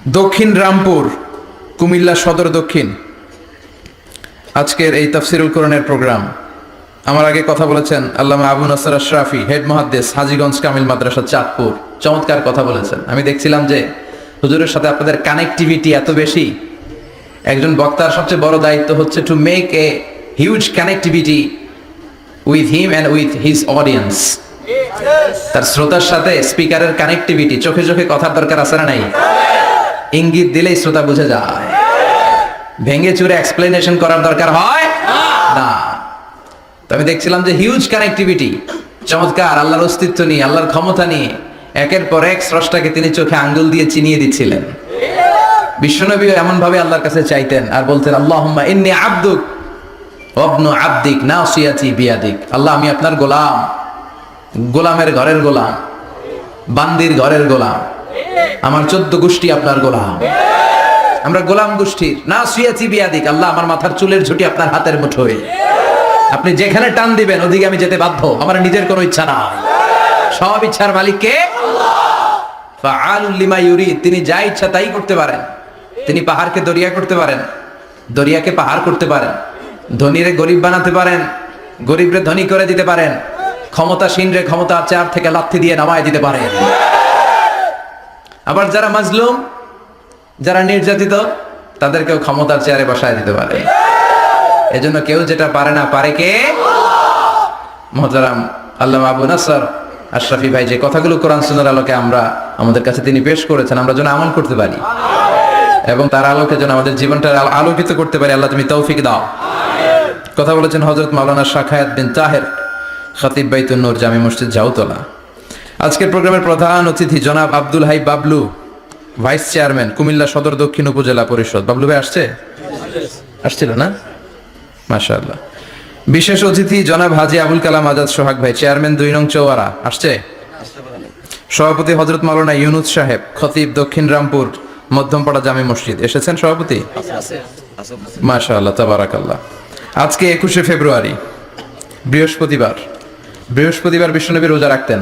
দক্ষিণ রামপুর, কুমিল্লা সদর দক্ষিণ। আজকের এই তাফসিরুল কোরআনের প্রোগ্রাম। আমার আগে কথা বলেছেন আল্লামা আবু নাসর আশরাফি, হেড মুহাদ্দিস, হাজীগঞ্জ কামিল মাদ্রাসা, চাঁদপুর। চমৎকার কথা বলেছেন। আমি দেখছিলাম যে হুজুরের সাথে আপনাদের কানেক্টিভিটি এত বেশি। একজন বক্তার সবচেয়ে বড় দায়িত্ব হচ্ছে to make a huge connectivity with him and with his audience. তার শ্রোতার সাথে স্পিকারের কানেক্টিভিটি, চোখে চোখে কথার দরকার আছে না নাই? ইঙ্গিত দিলেই শ্রোতা বুঝে যায়। ভেঙে চুরে এক্সপ্লেনেশন করার দরকার হয় না। তো আমি দেখছিলাম যে হিউজ কানেক্টিভিটি, চমৎকার আল্লাহর অস্তিত্ব নিয়ে, আল্লাহর ক্ষমতা নিয়ে একের পর এক স্রষ্টাকে তিনি চোখে আঙ্গুল দিয়ে চিনিয়ে দিচ্ছিলেন। বিশ্বনবী এমন ভাবে আল্লাহর কাছে চাইতেন আর বলতেন, আল্লাহুম্মা ইন্নী আবদুক ওয়াবনু আবদিক নাসিয়াতি বিয়াদিক। আল্লাহ, আমি আপনার গোলাম, গোলামের ঘরের গোলাম, বান্দির ঘরের গোলাম, আমার 14 গোষ্ঠী আপনার গোলাম। আমরা গোলাম গোষ্ঠীর। নাসিয়াতি বিয়াদিক, আল্লাহ আমার মাথার চুলের ঝুঁটি আপনার হাতের মুঠোয়। আপনি যেখানে টান দিবেন ওদিকে আমি যেতে বাধ্য। আমার নিজের কোনো ইচ্ছা নাই, সব ইচ্ছার মালিক কে? ফাআলুল লিমা ইউরিদ। তিনি যা ইচ্ছা তাই করতে পারেন। তিনি পাহাড়কে দরিয়া করতে পারেন, দরিয়াকে পাহাড় করতে পারেন, ধনীরে গরিব বানাতে পারেন, গরিবরে ধনী করে দিতে পারেন, ক্ষমতাসীনরে ক্ষমতার চেয়ার থেকে লাথি দিয়ে নামায় দিতে পারেন। আবার যারা মাজলুম, যারা নির্যাতিত, তাদেরকেও ক্ষমতার চেয়ারে বসায় দিতে পারে। এজন্য কেউ যেটা পারে না, পারে কে? মুহতারাম আল্লামা আবু নাসর আশরাফি ভাই যে কথাগুলো কোরআন সুন্নাহর আলোকে আমাদের কাছে তিনি পেশ করেছেন, আমরা যেন আমল করতে পারি এবং তার আলোকে যেন আমাদের জীবনটা আলোকিত করতে পারি। আল্লাহ তুমি তৌফিক দাও। কথা বলেছেন হযরত মাওলানা শাখায়াত বিন তাহের, খতিব বাইতুন নূর, জামি মসজিদ, জাউতলা। আজকের প্রোগ্রামের প্রধান অতিথি জনাব আব্দুল হাই বাবলু, ভাইস চেয়ারম্যান, কুমিল্লা সদর দক্ষিণ উপজেলা পরিষদ। বাবলু ভাই আসছিল না? মাশাআল্লাহ। বিশেষ অতিথি জনাব হাজী আবুল কালাম আজাদ সোহাগ ভাই, চেয়ারম্যান 2 নং চৌয়ারা, আসছে। সভাপতি হযরত মাওলানা ইউনুস সাহেব, খতিব দক্ষিণ রামপুর মধ্যমপাড়া জামি মসজিদ, এসেছেন সভাপতি? মাশাআল্লাহ, তাবারাকাল্লাহ। আজকে 21শে ফেব্রুয়ারি, বৃহস্পতিবার। বৃহস্পতিবার বিশ্বনবী রোজা রাখতেন,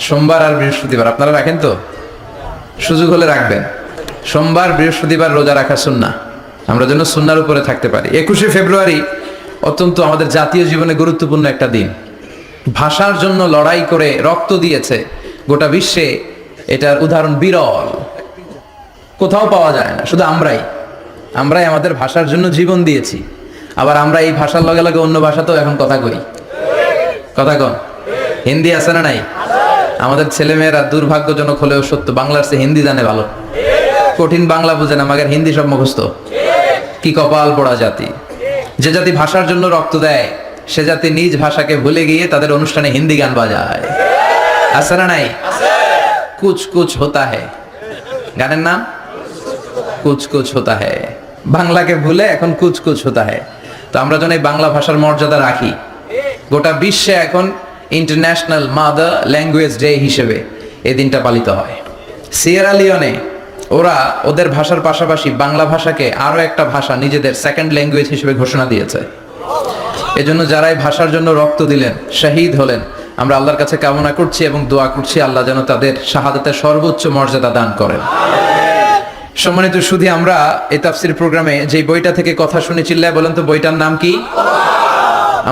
সোমবার আর বৃহস্পতিবার। আপনারা রাখেন তো? সুযোগ হলে রাখবেন। সোমবার বৃহস্পতিবার রোজা রাখা সুন্নাহ, আমরা যেন সুন্নাহর উপরে থাকতে পারি। 21শে ফেব্রুয়ারি অত্যন্ত আমাদের জাতীয় জীবনে গুরুত্বপূর্ণ একটা দিন। ভাষার জন্য লড়াই করে রক্ত দিয়েছে গোটা বিশ্বে, এটার উদাহরণ বিরল, কোথাও পাওয়া যায় না। শুধু আমরাই আমাদের ভাষার জন্য জীবন দিয়েছি। আবার আমরা এই ভাষার লগে লগে অন্য ভাষাতেও এখন কথা কই। কথা কন, হিন্দি আছে না নাই? আমাদের ছেলেমেয়েরা দুর্ভাগ্যজনক হলেও সত্য, বাংলার চেয়ে হিন্দি জানে ভালো। কঠিন বাংলা বুঝে না, মাগের হিন্দি সব মুখস্থ। কি কপাল পোড়া জাতি! যে জাতি ভাষার জন্য রক্ত দেয়, সে জাতি নিজ ভাষাকে ভুলে গিয়ে তাদের অনুষ্ঠানে হিন্দি গান বাজায়। আছে না নাই? কুছ কুছ হোতা হ্যায়, গানের নাম কুছ কুছ হোতা হ্যায়। বাংলাকে ভুলে এখন কুছ কুছ হোতা হ্যায়। তো আমরা যেন এই বাংলা ভাষার মর্যাদা রাখি। গোটা বিশ্বে এখন ইন্টারন্যাশনাল মাদার ল্যাঙ্গুয়েজ ডে হিসেবে এই দিনটা পালিত হয়। সিয়েরা লিওনে ওরা ওদের ভাষার পাশাপাশি বাংলা ভাষাকে আরো একটা ভাষা নিজেদের সেকেন্ড ল্যাঙ্গুয়েজ হিসেবে ঘোষণা দিয়েছে। এজন্য যারা এই ভাষার জন্য রক্ত দিলেন, শহীদ হলেন, আমরা আল্লাহর কাছে কামনা করছি এবং দোয়া করছি আল্লাহ যেন তাদের শাহাদাতের সর্বোচ্চ মর্যাদা দান করেন। সম্মানিত সুধী, আমরা এই তাফসীর প্রোগ্রামে যে বইটা থেকে কথা শুনে, চিল্লায় বলেন তো বইটার নাম কি?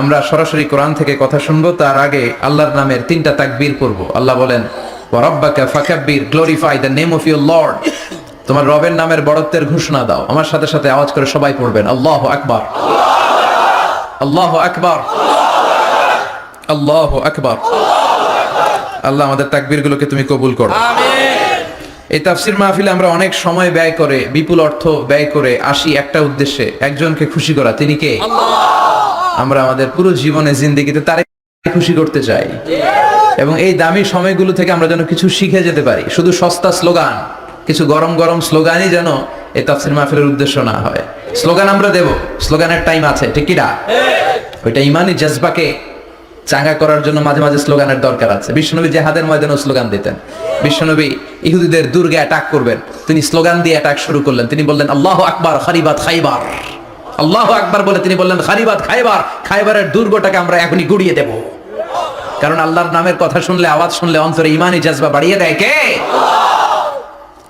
আমরা সরাসরি কোরআন থেকে কথা শুনবো। তার আগে আল্লাহর নামের 3টা তাকবীর পড়ব। আল্লাহ বলেন, ওয়া রাব্বাকা ফাকাব্বির, glorify the name of your lord. তোমার রবের নামের বড়ত্বের ঘোষণা দাও। আমার সাথে সাথে আওয়াজ করে সবাই পড়বেন, আল্লাহু আকবার, আল্লাহু আকবার, আল্লাহু আকবার। আল্লাহ আমাদের তাকবীরগুলোকে তুমি কবুল করো। এই তাফসীর মাহফিলে আমরা অনেক সময় ব্যয় করে, বিপুল অর্থ ব্যয় করে আসি একটা উদ্দেশ্যে, একজনকে খুশি করা। তিনি কে? আমরা আমাদের পুরো জীবনে জিন্দেগিতে তারে খুশি করতে চাই এবং এই দামি সময়গুলো থেকে আমরা যেন কিছু শিখে যেতে পারি। শুধু সস্তা স্লোগান, কিছু গরম গরম স্লোগানই যেন এই তাফসীর মাহফিলের উদ্দেশ্য না হয়। স্লোগান আমরা দেব, স্লোগানের টাইম আছে, ঠিক কি না? ওইটা ইমানি জজবাকে চাঙ্গা করার জন্য মাঝে মাঝে স্লোগানের দরকার আছে। বিশ্বনবী জিহাদের ময়দানেও স্লোগান দিতেন। বিশ্বনবী ইহুদিদের দুর্গে অ্যাটাক করবেন, তিনি স্লোগান দিয়ে অ্যাটাক শুরু করলেন। তিনি বললেন, আল্লাহু আকবার, খারিবাত খাইবার। আল্লাহু আকবার বলে তিনি বললেন, খারিবাত খাইবার, খাইবারের দুর্গটাকে আমরা এখনই গুড়িয়ে দেব। কারণ আল্লাহর নামের কথা শুনলে, আওয়াজ শুনলে অন্তরে ইমানি জজবা বাড়িয়ে দেয় কে?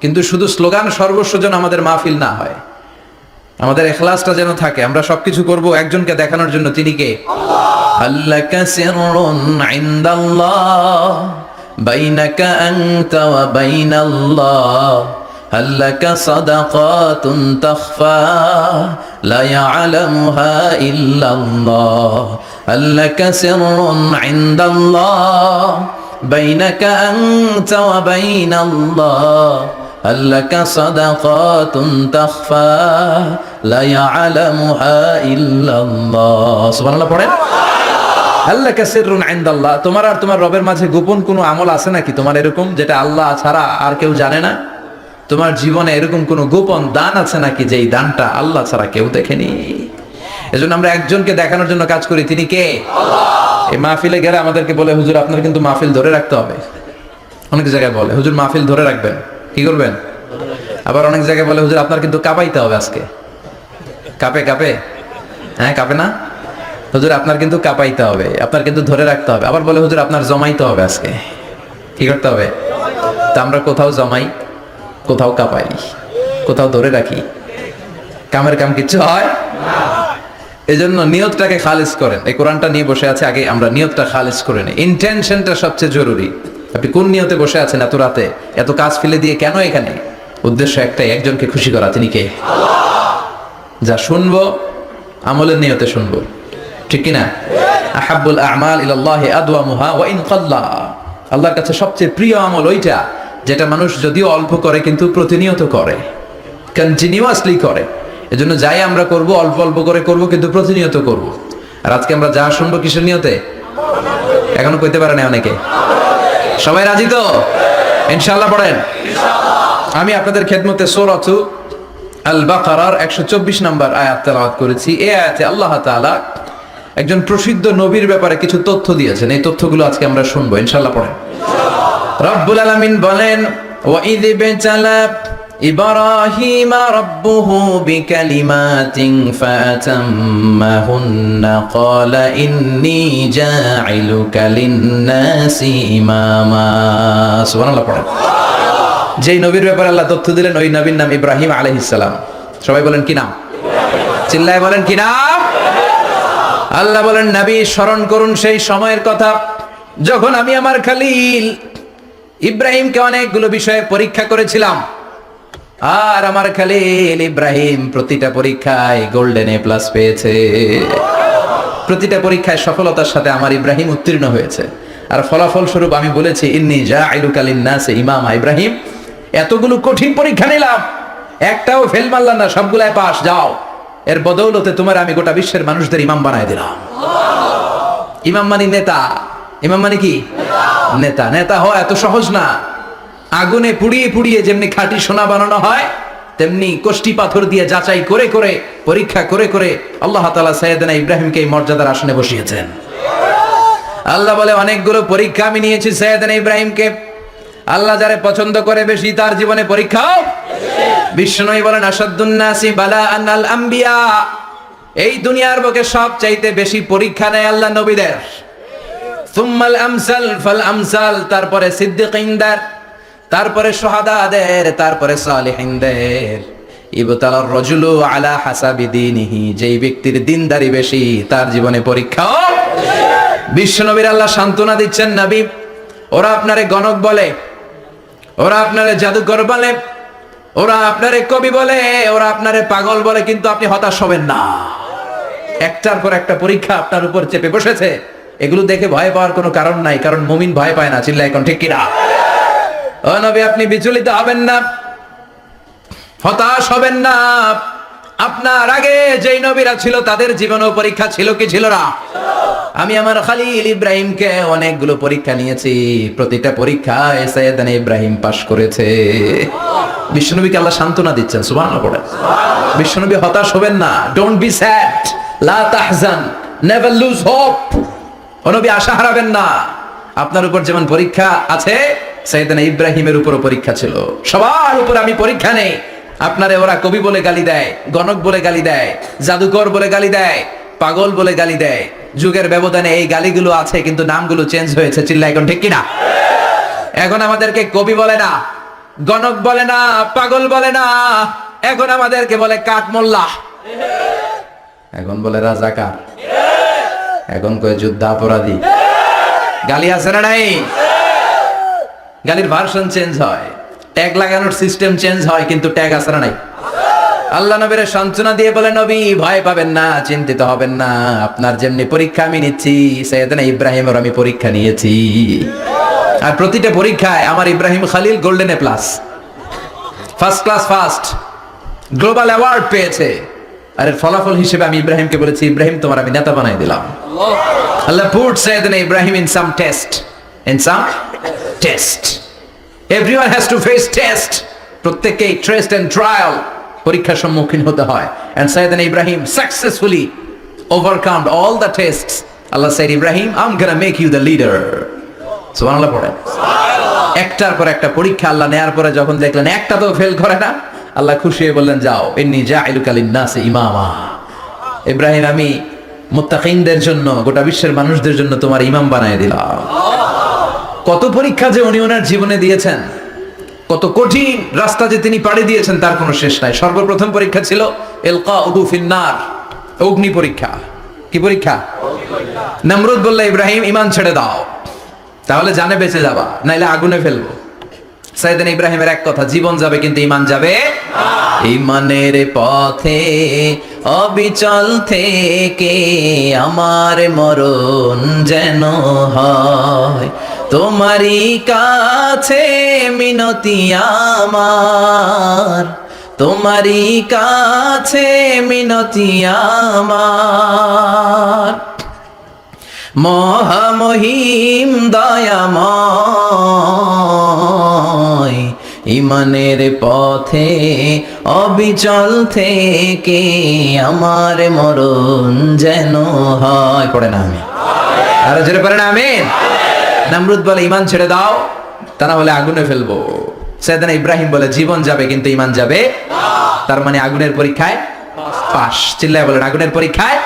কিন্তু শুধু স্লোগান সর্বস্ব যেন আমাদের মাহফিল না হয়, আমাদের ইখলাসটা যেন থাকে। আমরা সবকিছু করব একজনকে দেখানোর জন্য, তিনি কে? আল্লাকা সিররুন ইনদাল্লাহ বাইনাকা আনতা ওয়া বাইনাল্লাহ, আল্লাকা সাদাকাতুন তাখফা লা ইয়ালামুহা ইল্লাল্লাহ, আল্লাকা সিররুন ইনদাল্লাহ বাইনাকা আনতা ওয়া বাইনাল্লাহ, আল্লাকা সাদাকাতুন তাখফা লা ইয়ালামুহা ইল্লাল্লাহ। সুবহানাল্লাহ পড়েন। আল্লাকা সিররুন ইনদাল্লাহ, তোমার আর তোমার রবের মাঝে গোপন কোনো আমল আছে নাকি তোমার এরকম, যেটা আল্লাহ ছাড়া আর কেউ জানে না? তোমার জীবনে এরকম কোনো গোপন দান আছে নাকি যেই দানটা আল্লাহ ছাড়া কেউ দেখেনি? এজন্য আমরা একজনকে দেখানোর জন্য কাজ করি, তিনি কে? আল্লাহ। এই মাহফিলে গেলে আমাদেরকে বলে, হুজুর আপনার কিন্তু মাহফিল ধরে রাখতে হবে। অনেক জায়গায় বলে, হুজুর মাহফিল ধরে রাখবেন, কি করবেন? আবার অনেক জায়গায় বলে, হুজুর আপনার কিন্তু কাঁপাইতে হবে আজকে। কাঁপে কাঁপে? হ্যাঁ কাঁপে না? হুজুর আপনার কিন্তু কাঁপাইতে হবে, আপনার কিন্তু ধরে রাখতে হবে। আবার বলে, হুজুর আপনার জমাইতে হবে আজকে। কি করতে হবে? তা আমরা কোথাও জমাই, কোথাও কাঁপাই, কোথাও ধরে রাখি, কামের কাম কিচ্ছু হয়। এই জন্য নিয়তটাকে খালিজ করেন। এই কোরআনটা নিয়ে বসে আছে, আগে আমরা নিয়তটা খালিজ করে নিই। ইন্টেনশনটা সবচেয়ে জরুরি। আপনি কোন নিয়তে বসে আছেন এত রাতে, এত কাজ ফেলে দিয়ে কেন এখানে? উদ্দেশ্য একটাই, একজনকে খুশি করা। তিনি কে? যা শুনবো আমলের নিয়তে শুনবো, ঠিক কিনা? আহাব্বুল আমাল ইলাল্লাহি আদওয়ামুহা ওয়া ইন কাল্লা, আল্লাহর কাছে সবচেয়ে প্রিয় আমল ওইটা যেটা মানুষ যদিও অল্প করে কিন্তু প্রতিনিয়ত করে, কন্টিনিউয়াসলি করে। এজন্য যাই আমরা করব অল্প অল্প করে করব, কিন্তু প্রতিনিয়ত করব। আর আজকে আমরা যা শুনবো কিসের নিয়তে? এখনো কইতে পারে না অনেকে। সবাই রাজি তো? ইনশাআল্লাহ পড়েন। আমি আপনাদের খেদমতে সূরাতু আল বাকারার 124 নম্বর আয়াত তেলাওয়াত করেছি। এই আয়াতে আল্লাহ তাআলা একজন প্রসিদ্ধ নবীর ব্যাপারে কিছু তথ্য দিয়েছেন। এই তথ্যগুলো আজকে আমরা শুনবো, ইনশাআল্লাহ পড়েন। রব্বুল আলামিন বলেন, ওয়া ইয বিতালা ইব্রাহিমা রাব্বুহু বিকালিমাতিন ফাতাম্মাহুন্না ক্বালা ইন্নী জাইলুকা লিন-নাসি ইমামা। সুবহানাল্লাহ পড়েন। যেই নবীর ব্যাপারে আল্লাহ তথ্য দিলেন, ওই নবীর নাম ইব্রাহিম আলাইহিস সালাম। সবাই বলেন কি নাম? চিল্লায় বলেন কি নাম? আল্লাহ বলেন, নবী স্মরণ করুন সেই সময়ের কথা যখন আমি আমার খলিল ইব্রাহিমকে অনেকগুলো বিষয়ে পরীক্ষা করেছিলাম। আর আমার খলিল ইব্রাহিম প্রতিটা পরীক্ষায় গোল্ডেন এ প্লাস পেয়েছে। প্রতিটা পরীক্ষায় সফলতার সাথে আমার ইব্রাহিম উত্তীর্ণ হয়েছে। আর ফলাফল স্বরূপ আমি বলেছি, ইন্নী জাইলুকা লিন-নাসি ইমামা। ইব্রাহিম, এতগুলো কঠিন পরীক্ষা নিলাম, একটাও ফেল মারলাম না, সবগুলাই পাস। যাও, এর বদৌলতে তোমার আমি গোটা বিশ্বের মানুষদের ইমাম বানায় দিলাম। ইমাম মানে নেতা। ইমাম মানে কি? নেতা। নেতা হওয়া এত সহজ না। আগুনে পুড়িয়ে পুড়িয়ে যেমনি খাঁটি সোনা বানানো হয়, তেমনি কষ্টি পাথর দিয়ে যাচাই করে করে, পরীক্ষা করে করে আল্লাহ তাআলা সাইয়েদনা ইব্রাহিমকে এই মর্যাদার আসনে বসিয়েছেন। আল্লাহ বলে, অনেকগুলো পরীক্ষা আমি নিয়েছি সাইয়েদনা ইব্রাহিমকে। আল্লাহ যারে পছন্দ করে বেশি, তার জীবনে পরীক্ষাও। বিশ্বনবী বলেন, আসাদ্দুন নাসি বালাআন আল আম্বিয়া। এই দুনিয়ার বুকে সবচাইতে বেশি পরীক্ষা নেয় আল্লাহ নবীদের। সুম্মাল আমসাল ফাল আমসাল, তারপরে সিদ্দিকিনদের, তারপরে শুহাদাদের, তারপরে সালিহিনদের। ইবতালার রাজুলু আলা হাসাবি দীনিহি, যেই ব্যক্তির দিনদারি বেশি তার জীবনে পরীক্ষাও। বিশ্বনবীর আল্লাহ সান্ত্বনা দিচ্ছেন, নবী ওরা আপনারে গণক বলে, ওরা আপনারে জাদুকর বলে, ওরা আপনারে কবি বলে, ওরা আপনারে পাগল বলে, কিন্তু আপনি হতাশ হবেন না। একটার পর একটা পরীক্ষা আপনার উপর চেপে বসেছে। এগুলো দেখে ভয় পাওয়ার কোনো কারণ নাই, কারণ মুমিন ভয় পায় না। চিল্লায় এখন ঠিক কিনা? ও নবী, আপনি বিচলিত হবেন না, হতাশ হবেন না। আপনার আগে যেই নবীরা ছিল তাদের জীবনেও পরীক্ষা ছিল কি ছিল না? আমি আমার খলিল ইব্রাহিমকে অনেকগুলো পরীক্ষা নিয়েছি, প্রতিটা পরীক্ষায় সাইয়েদনা ইব্রাহিম পাশ করেছে। বিশ্বনবীকে আল্লাহ সান্ত্বনা দিচ্ছেন। সুবহানাল্লাহ পড়েন। বিশ্বনবী হতাশ হবেন না। ডোন্ট বি স্যাড, লা তাহজান, নেভার লুজ হোপ। ও নবী, আশা হারাবেন না। আপনার উপর যেমন পরীক্ষা আছে, সাইয়েদনা ইব্রাহিমের উপরও পরীক্ষা ছিল। সবার উপর আমি পরীক্ষা নেই। আপনারে ওরা কবি বলে গালি দেয়, গণক বলে গালি দেয়, জাদুকর বলে গালি দেয়, পাগল বলে গালি দেয়। যুগের ব্যবধানে এই গালিগুলো আছে, কিন্তু নামগুলো চেঞ্জ হয়েছে। চিল্লা এখন ঠিক কিনা? এখন আমাদেরকে কবি বলে না, গণক বলে না, পাগল বলে না, এখন আমাদেরকে বলে কাঠ মোল্লা, এখন বলে রাজাকার, এখন কয়ে যুদ্ধাপরাধী। গালি আছে না নাই? গালির ভার্সন চেঞ্জ হয়, ট্যাগ লাগানোর সিস্টেম চেঞ্জ হয়, কিন্তু ট্যাগ আছে না নাই? আল্লাহ নবীর সান্ত্বনা দিয়ে বলে, নবী ভয় পাবেন না, চিন্তিত হবেন না, আপনার যেমনি পরীক্ষা আমি নিচ্ছি, সাইয়েদনা ইব্রাহিমের আমি পরীক্ষা নিয়েছি, আর প্রতিটা পরীক্ষায় আমার Ibrahim Khalil golden A plus, first class first, global award পেয়েছে। আর এর ফলাফল হিসেবে আমি ইব্রাহিমকে বলেছি, ইব্রাহিম তোমার আমি নেতা বানাই দিলাম। আল্লাহ put সাইয়েদনা Ibrahim in some test, in some test. Everyone has to face test. প্রত্যেককেই টেস্ট এন্ড ট্রায়াল, পরীক্ষার সম্মুখীন হতে হয়। And সাইয়েদনা Ibrahim successfully overcome all the tests. Allah said, Ibrahim, I'm gonna make you the leader. সুবহানাল্লাহ পড়েন। একটার পর একটা পরীক্ষা আল্লাহ নেয়ার পরে যখন দেখলেন একটা তো ফেল করে না, আল্লাহ খুশি হয়ে বললেন, যাও, ইন্নী জাইলুকা লিন-নাসি ইমামা। ইব্রাহিম, আমি মুত্তাকিনদের জন্য, গোটা বিশ্বের মানুষদের জন্য তোমার ইমাম বানায় দিলাম। কত পরীক্ষা যে উনি ওনার জীবনে দিয়েছেন, কত কঠিন রাস্তা যে তিনি পাড়ি দিয়েছেন, তার কোনো শেষ নাই। সর্বপ্রথম পরীক্ষা ছিল ইলকাউহু ফিন-নার, অগ্নি পরীক্ষা। কি পরীক্ষা? নমরুদ বলল, ইব্রাহিম ঈমান ছেড়ে দাও, তাহলে জানে বেঁচে যাবা, নাইলে আগুনে ফেলবো। সাইয়েদনা ইব্রাহিমের এক কথা, জীবন যাবে কিন্তু ঈমান যাবে না। ঈমানের পথে অবিচল থেকে আমার মরণ যেন হয়, তোমারই কাছে মিনতি আমার, তোমারই কাছে মিনতি আমার। মহামহিম দয়াময়, ঈমানের পথে অবিচল থেকে আমার মরণ যেন হয়। পড়ে না আমি আর জোরে পড়ে না আমিন। নমরুদ বলে, ঈমান ছেড়ে দাও, তা না হলে আগুনে ফেলবো। সাইয়েদনা ইব্রাহিম বলে, জীবন যাবে কিন্তু ঈমান যাবে না। তার মানে আগুনের পরীক্ষায় পাস। চিল্লায় বলেন, আগুনের পরীক্ষায়।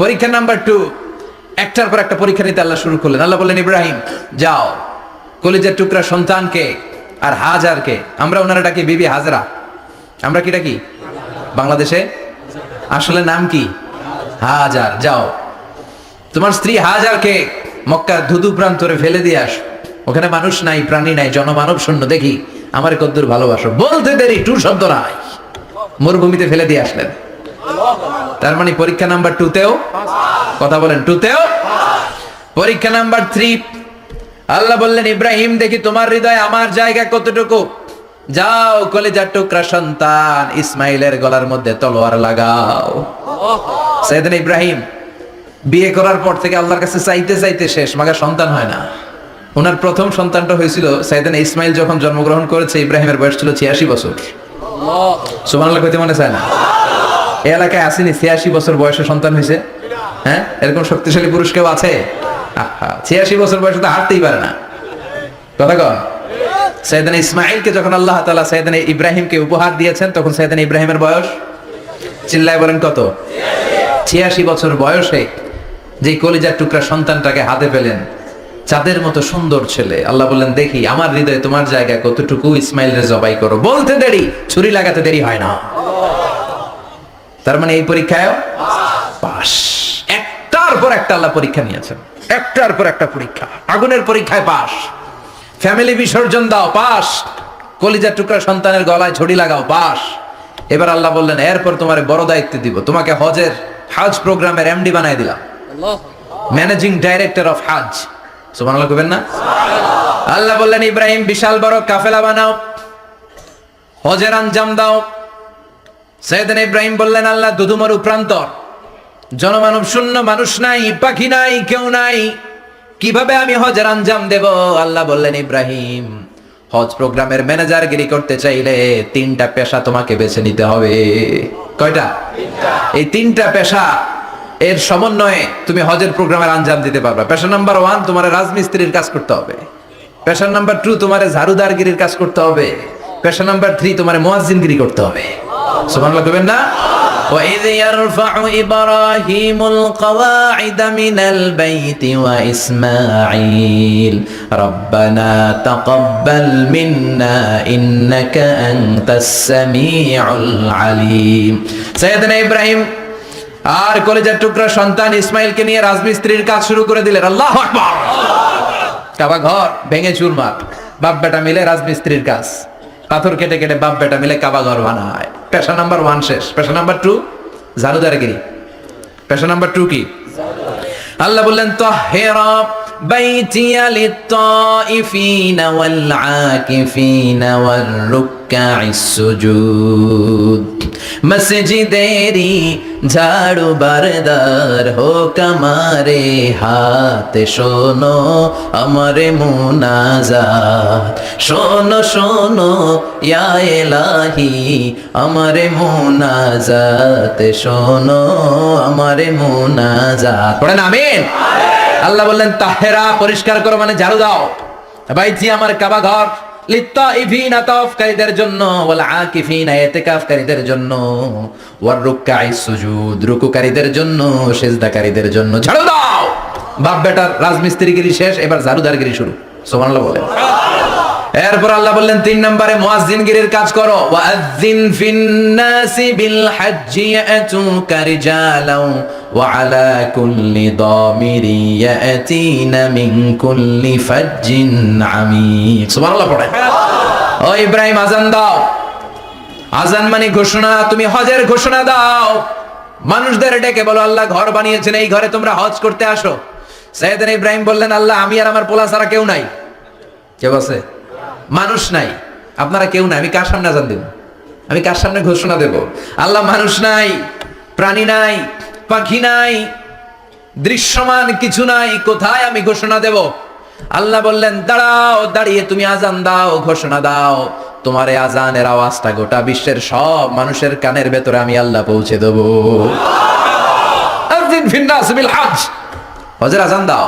পরীক্ষা নাম্বার 2, একটার পর একটা পরীক্ষা নিতে আল্লাহ শুরু করলেন। আল্লাহ বললেন, ইব্রাহিম যাও, কলিজার টুকরা সন্তানকে আর হাজারকে, আমরা ওনারা ডাকি বিবি হাজরা, আমরা কি ডাকি বাংলাদেশে? আসলে নাম কি? হাজার। যাও, তোমার স্ত্রী হাজারকে মক্কার ধুধু প্রান্তরে ফেলে দিয়ে আস, ওখানে মানুষ নাই, প্রাণী নাই, জনমানব শূন্য, দেখি আমার কদ্দুর ভালোবাসো। বলতে দেরি, টু শব্দ নাই, মরুভূমিতে ফেলে দিয়ে আসলেন। তার মানে পরীক্ষা নাম্বার 2তেও, কথা বলেন, 2তেও। পরীক্ষা নাম্বার 3, আল্লাহ বললেন, ইব্রাহিম দেখি তোমার হৃদয়ে আমার জায়গা কতটুকু, যাও কলিজার টুকরা সন্তান ইসমাইলের গলার মধ্যে তলোয়ার লাগাও। সাইয়েদনা ইব্রাহিম বিয়ে করার পর থেকে আল্লাহর কাছে চাইতে চাইতে শেষ, মাগা সন্তান হয় না। ওনার প্রথম সন্তানটা হয়েছিল সাইয়েদনা ইসমাইল যখন জন্মগ্রহণ করেছে, ইব্রাহিমের বয়স ছিল 86 বছর। সুবহানাল্লাহ কইতে মনে চায় না? এই এলাকায় আসেনি 86 বছর বয়সে সন্তান হয়েছে? হ্যাঁ, এরকম শক্তিশালী পুরুষ কেউ আছে? 86 বছর বয়সে তো হাঁটতেই পারে না। কথা কন। সাইয়েদনা ইসমাইলকে যখন আল্লাহ তাআলা সাইয়েদনা ইব্রাহিমকে উপহার দিয়েছেন, তখন সাইয়েদনা ইব্রাহিমের বয়স, চিল্লায় বলেন কত? 86 বছর বয়সে যে কলিজার টুকরা সন্তানটাকে হাতে পেলেন, চাঁদের মতো সুন্দর ছেলে। আল্লাহ বললেন, দেখি আমার হৃদয়ে তোমার জায়গা কতটুকু, ইসমাইলরে জবাই করো। বলতে দেরি, ছুরি লাগাতে দেরি হয় না। তার মানে এই পরীক্ষায় পাস। একটার পর একটা আল্লাহ পরীক্ষা নিয়েছেন, একটার পর একটা পরীক্ষা। আগুনের পরীক্ষায় পাস, ফ্যামিলি বিসর্জন দাও, পাস। কলিজার টুকরা সন্তানের গলায় ছড়ি লাগাও, পাস। এবার আল্লাহ বললেন, এরপর তোমার বড় দায়িত্ব দিব, তোমাকে হজ প্রোগ্রামের এমডি বানাই দিলাম, ম্যানেজিং ডাইরেক্টর অফ হজ। সুবহানাল্লাহ কইবেন না? আল্লাহ বললেন, ইব্রাহিম বিশাল বড় কাফেলা বানাও, হজের আঞ্জাম দাও। সাইয়েদনা ইব্রাহিম বললেন, আল্লাহ দুধুমরু প্রান্তর, জনমানব শূন্য, মানুষ নাই, পাখি নাই, কেউ নাই, কিভাবে আমি হজের আঞ্জাম দেব? আল্লাহ বললেন, ইব্রাহিম হজ প্রোগ্রামের ম্যানেজারগিরি করতে চাইলে 3টা পেশা তোমাকে বেছে নিতে হবে। কয়টা? এই 3টা পেশা এর সমন্বয়ে তুমি হজের প্রোগ্রামের আঞ্জাম দিতে পারবে। পেশা নাম্বার 1, তোমার রাজমিস্ত্রির কাজ করতে হবে। পেশা নাম্বার 2, তোমার ঝাড়ুদারগিরির কাজ করতে হবে। পেশা নাম্বার 3, তোমার মুয়াজ্জিনগিরি করতে হবে। সুবহানাল্লাহ কইবেন না? وإذ يرفع إبراهيم القواعد من البيت وإسماعيل ربنا تقبل منا إنك أنت السميع العليم سيدنا إبراهيم আর কলেজের টুকরা সন্তান ইসমাইলকে নিয়ে রাজমিস্ত্রির কাজ শুরু করে দিলেন। আল্লাহু আকবার। কাবা ঘর ভেঙে চুরমার, বাপ বেটা মিলে রাজমিস্ত্রির কাজ, পাথর কেটে কেটে বাপ বেটা মিলে কাবা ঘর বানায়। পেশা নাম্বার 1 শেষ। পেশা নাম্বার 2 ঝাড়ুদারগিরি। পেশা নাম্বার 2 কি? আল্লাহ বললেন তাহহিরা বাইতিয়া লিত-তাইফিনা ওয়াল-আকিফিনা ওয়ার-রুক্কা'ইস সুজুদ। মসজিদেরি ঝাড়ু বারদার হোক আমারে হাতে, শোনো আমারে মুনাজাত, শোনো শোনো ইয়া ইলাহি আমারে মুনাজাত, শোনো আমারে মুনাজাত। পড়েন আমিন। আল্লাহ বললেন তাহেরা পরিষ্কার করো মানে ঝাড়ু দাও, বাইতি আমার কাবা ঘর, লিত্তাইফিনা তাওয়াফকারীদের জন্য, ওয়াল আকিফিনা ইতিকাফকারীদের জন্য, ওয়ার রুকআইস সুজুদ রুকুকারীদের জন্য, সিজদাকারীদের জন্য। ঝাড়ু দাও। বাপ বেটার রাজমিস্ত্রিগিরি শেষ, এবার ঝাড়ুদারগিরি শুরু। সুবহানাল্লাহ বলেন। এরপর আল্লাহ বললেন 3 নম্বরে মুয়াজ্জিনগিরির কাজ করো। ওয়াআযযিন ফিন-নাসি বিল-হাজ্জি ইয়াতুকা রিজালাও ওয়া আলা কুল্লি দামিরি ইয়াতিনা মিন কুল্লি ফাজ্জিন আমিক। সুবহানাল্লাহ পড়ে। ও ইব্রাহিম আযান দাও। আযান মানে ঘোষণা, তুমি হজের ঘোষণা দাও। মানুষদের ডেকে বলো আল্লাহ ঘর বানিয়েছেন, এই ঘরে তোমরা হজ করতে আসো। সাইয়েদনা ইব্রাহিম বললেন আল্লাহ আমি আর আমার পোলা ছাড়া কেউ নাই। কেউ আছে? মানুষ নাই, আপনারা কেউ নাই, আমি কার সামনে আযান দেব? আমি কার সামনে ঘোষণা দেব? আল্লাহ মানুষ নাই, প্রাণী নাই, পাখি নাই, দৃশ্যমান কিছু নাই, কোথায় আমি ঘোষণা দেব? আল্লাহ বললেন দাঁড়াও, দাঁড়িয়ে তুমি আযান দাও, ঘোষণা দাও। তোমার এই আযানের আওয়াজটা গোটা বিশ্বের সব মানুষের কানের ভেতরে আমি আল্লাহ পৌঁছে দেব। আযিন ফিন-নাস বিল-হজ্জ, হজের আযান দাও।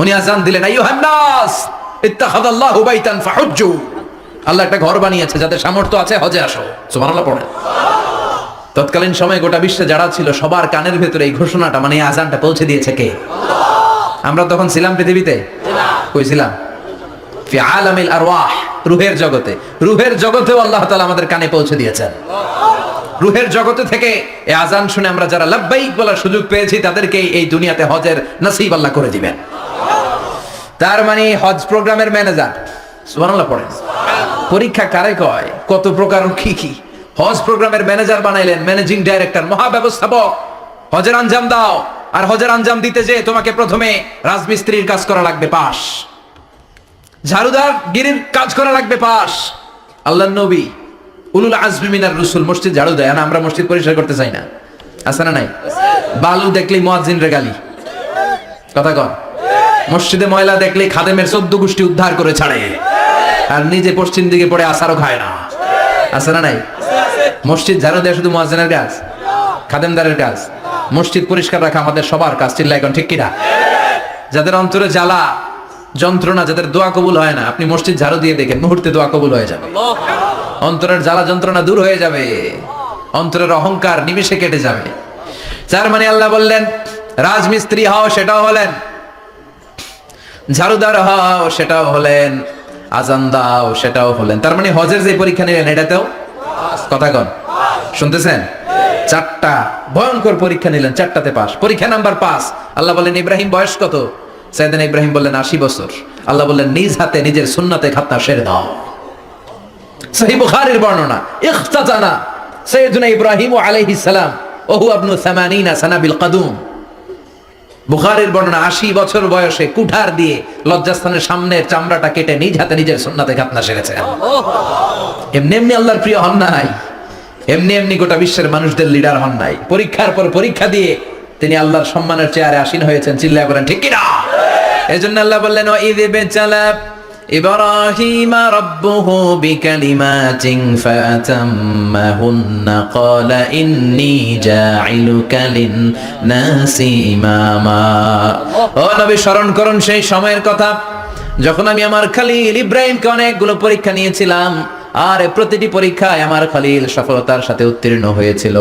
উনি আযান দিলেন আইয়ুহান নাস ইত্তাখাযাল্লাহু বাইতান ফাহুজ্জু। আল্লাহ একটা ঘর বানিয়েছে, যাদের সামর্থ্য আছে হজে আসো। সুবহানাল্লাহ পড়েন। তৎকালীন সময়ে গোটা বিশ্বে যারা ছিল সবার কানের ভেতরে এই ঘোষণাটা মানে আযানটা পৌঁছে দিয়েছে কে? আমরা তখন ছিলাম পৃথিবীতে? কই ছিলাম? ফি আলামিল আরওয়াহ, রূহের জগতে। রূহের জগতেও আল্লাহ তাআলা আমাদের কানে পৌঁছে দিয়েছেন। রূহের জগতে থেকে এই আযান শুনে আমরা যারা লাব্বাইক বলার সুযোগ পেয়েছি তাদেরকে এই দুনিয়াতে হজের নসিব আল্লাহ করে দিবেন। তার মানে হজ প্রোগ্রামের ম্যানেজার। সুবহানাল্লাহ পড়েন। পরীক্ষা কারে কয়? কত প্রকার কি কি। হজ প্রোগ্রামের ম্যানেজার বানাইলেন, ম্যানেজিং ডাইরেক্টর, মহাব্যবস্থাপক। হজের আঞ্জাম দাও, আর হজের আঞ্জাম দিতে যে তোমাকে প্রথমে রাজমিস্ত্রির কাজ করা লাগবে পাস, ঝাড়ুদার গিরির কাজ করা লাগবে পাস। আল্লাহর নবী উলুল আজমি মিনার রাসূল মসজিদ ঝাড়ু দেয় না, আমরা মসজিদ পরিষ্কার করতে চাই না। আছে না নাই? বালু দেখলেই মুয়াজ্জিনরে গালি। কথা কন। মসজিদে ময়লা দেখলে খাদেমের 14 গোষ্ঠী উদ্ধার করে ছাড়ে, আর নিজে পশ্চিম দিকে পড়ে আসারও খায় না। আছে না নাই? মসজিদ ঝাড়ু দেওয়া শুধু মুয়াজ্জিনের কাজ? খাদেমদারের কাজ? মসজিদ পরিষ্কার রাখা আমাদের সবার কাজ। চিল্লায় এখন ঠিক কিনা? যাদের অন্তরে জ্বালা যন্ত্রণা, যাদের দোয়া কবুল হয় না, আপনি মসজিদ ঝাড়ু দিয়ে দেখেন মুহূর্তে দোয়া কবুল হয়ে যাবে। অন্তরের জ্বালা যন্ত্রণা দূর হয়ে যাবে, অন্তরের অহংকার নিমেষে কেটে যাবে। তার মানে আল্লাহ বললেন রাজমিস্ত্রি হও, সেটাও হলেন। ঝাড়ুদার হও, সেটাও হলেন। আযান দাও, সেটাও হলেন। তার মানে হজের যে পরীক্ষা নিলেন এটাতেও কথা কন, শুনতেছেন? 4টা ভয়ঙ্কর পরীক্ষা নিলেন, 4টাতে পাস। পরীক্ষা নাম্বার 5। আল্লাহ বললেন ইব্রাহিম বয়স কত? সাইয়েদনা ইব্রাহিম বললেন 80 বছর। আল্লাহ বললেন নিজ হাতে নিজের সুন্নাতে খাতনা সেরে দাও। সহিহ বুখারীর বর্ণনা, ইখতাতানা সাইয়েদনা ইব্রাহিম আলাইহিস সালাম ওয়া হুয়া ইবনু 80 সানা বিল কাদুম। বুখারীর বর্ণনা 80 বছর বয়সে কুঠার দিয়ে লজ্জাস্থানের সামনের চামড়াটা কেটে নিজ হাতে নিজের সুন্নাতে খাতনা সেরেছেন। এমনি এমনি আল্লাহর প্রিয় হন নাই, এমনি এমনি গোটা বিশ্বের মানুষদের লিডার হন নাই। পরীক্ষার পর পরীক্ষা দিয়ে তিনি আল্লাহর সম্মানের চেয়ারে আসীন হয়েছেন। চিল্লায় বলেন ঠিক কিনা? এজন্য আল্লাহ বললেন ওয়াইদ বিতালা ইব্রাহিমা রাব্বুহু বিকালিমাতিন ফাতাম্মাহুন্না ক্বালা ইন্নী জাঈলুকা লিন-নাসি ইমামা। ও নবী স্মরণ করুন সেই সময়ের কথা যখন আমি আমার খলিল ইব্রাহিমকে অনেকগুলো পরীক্ষা নিয়েছিলাম। আর প্রতিটি পরীক্ষায় আমার খলিল সফলতার সাথে উত্তীর্ণ হয়েছিল।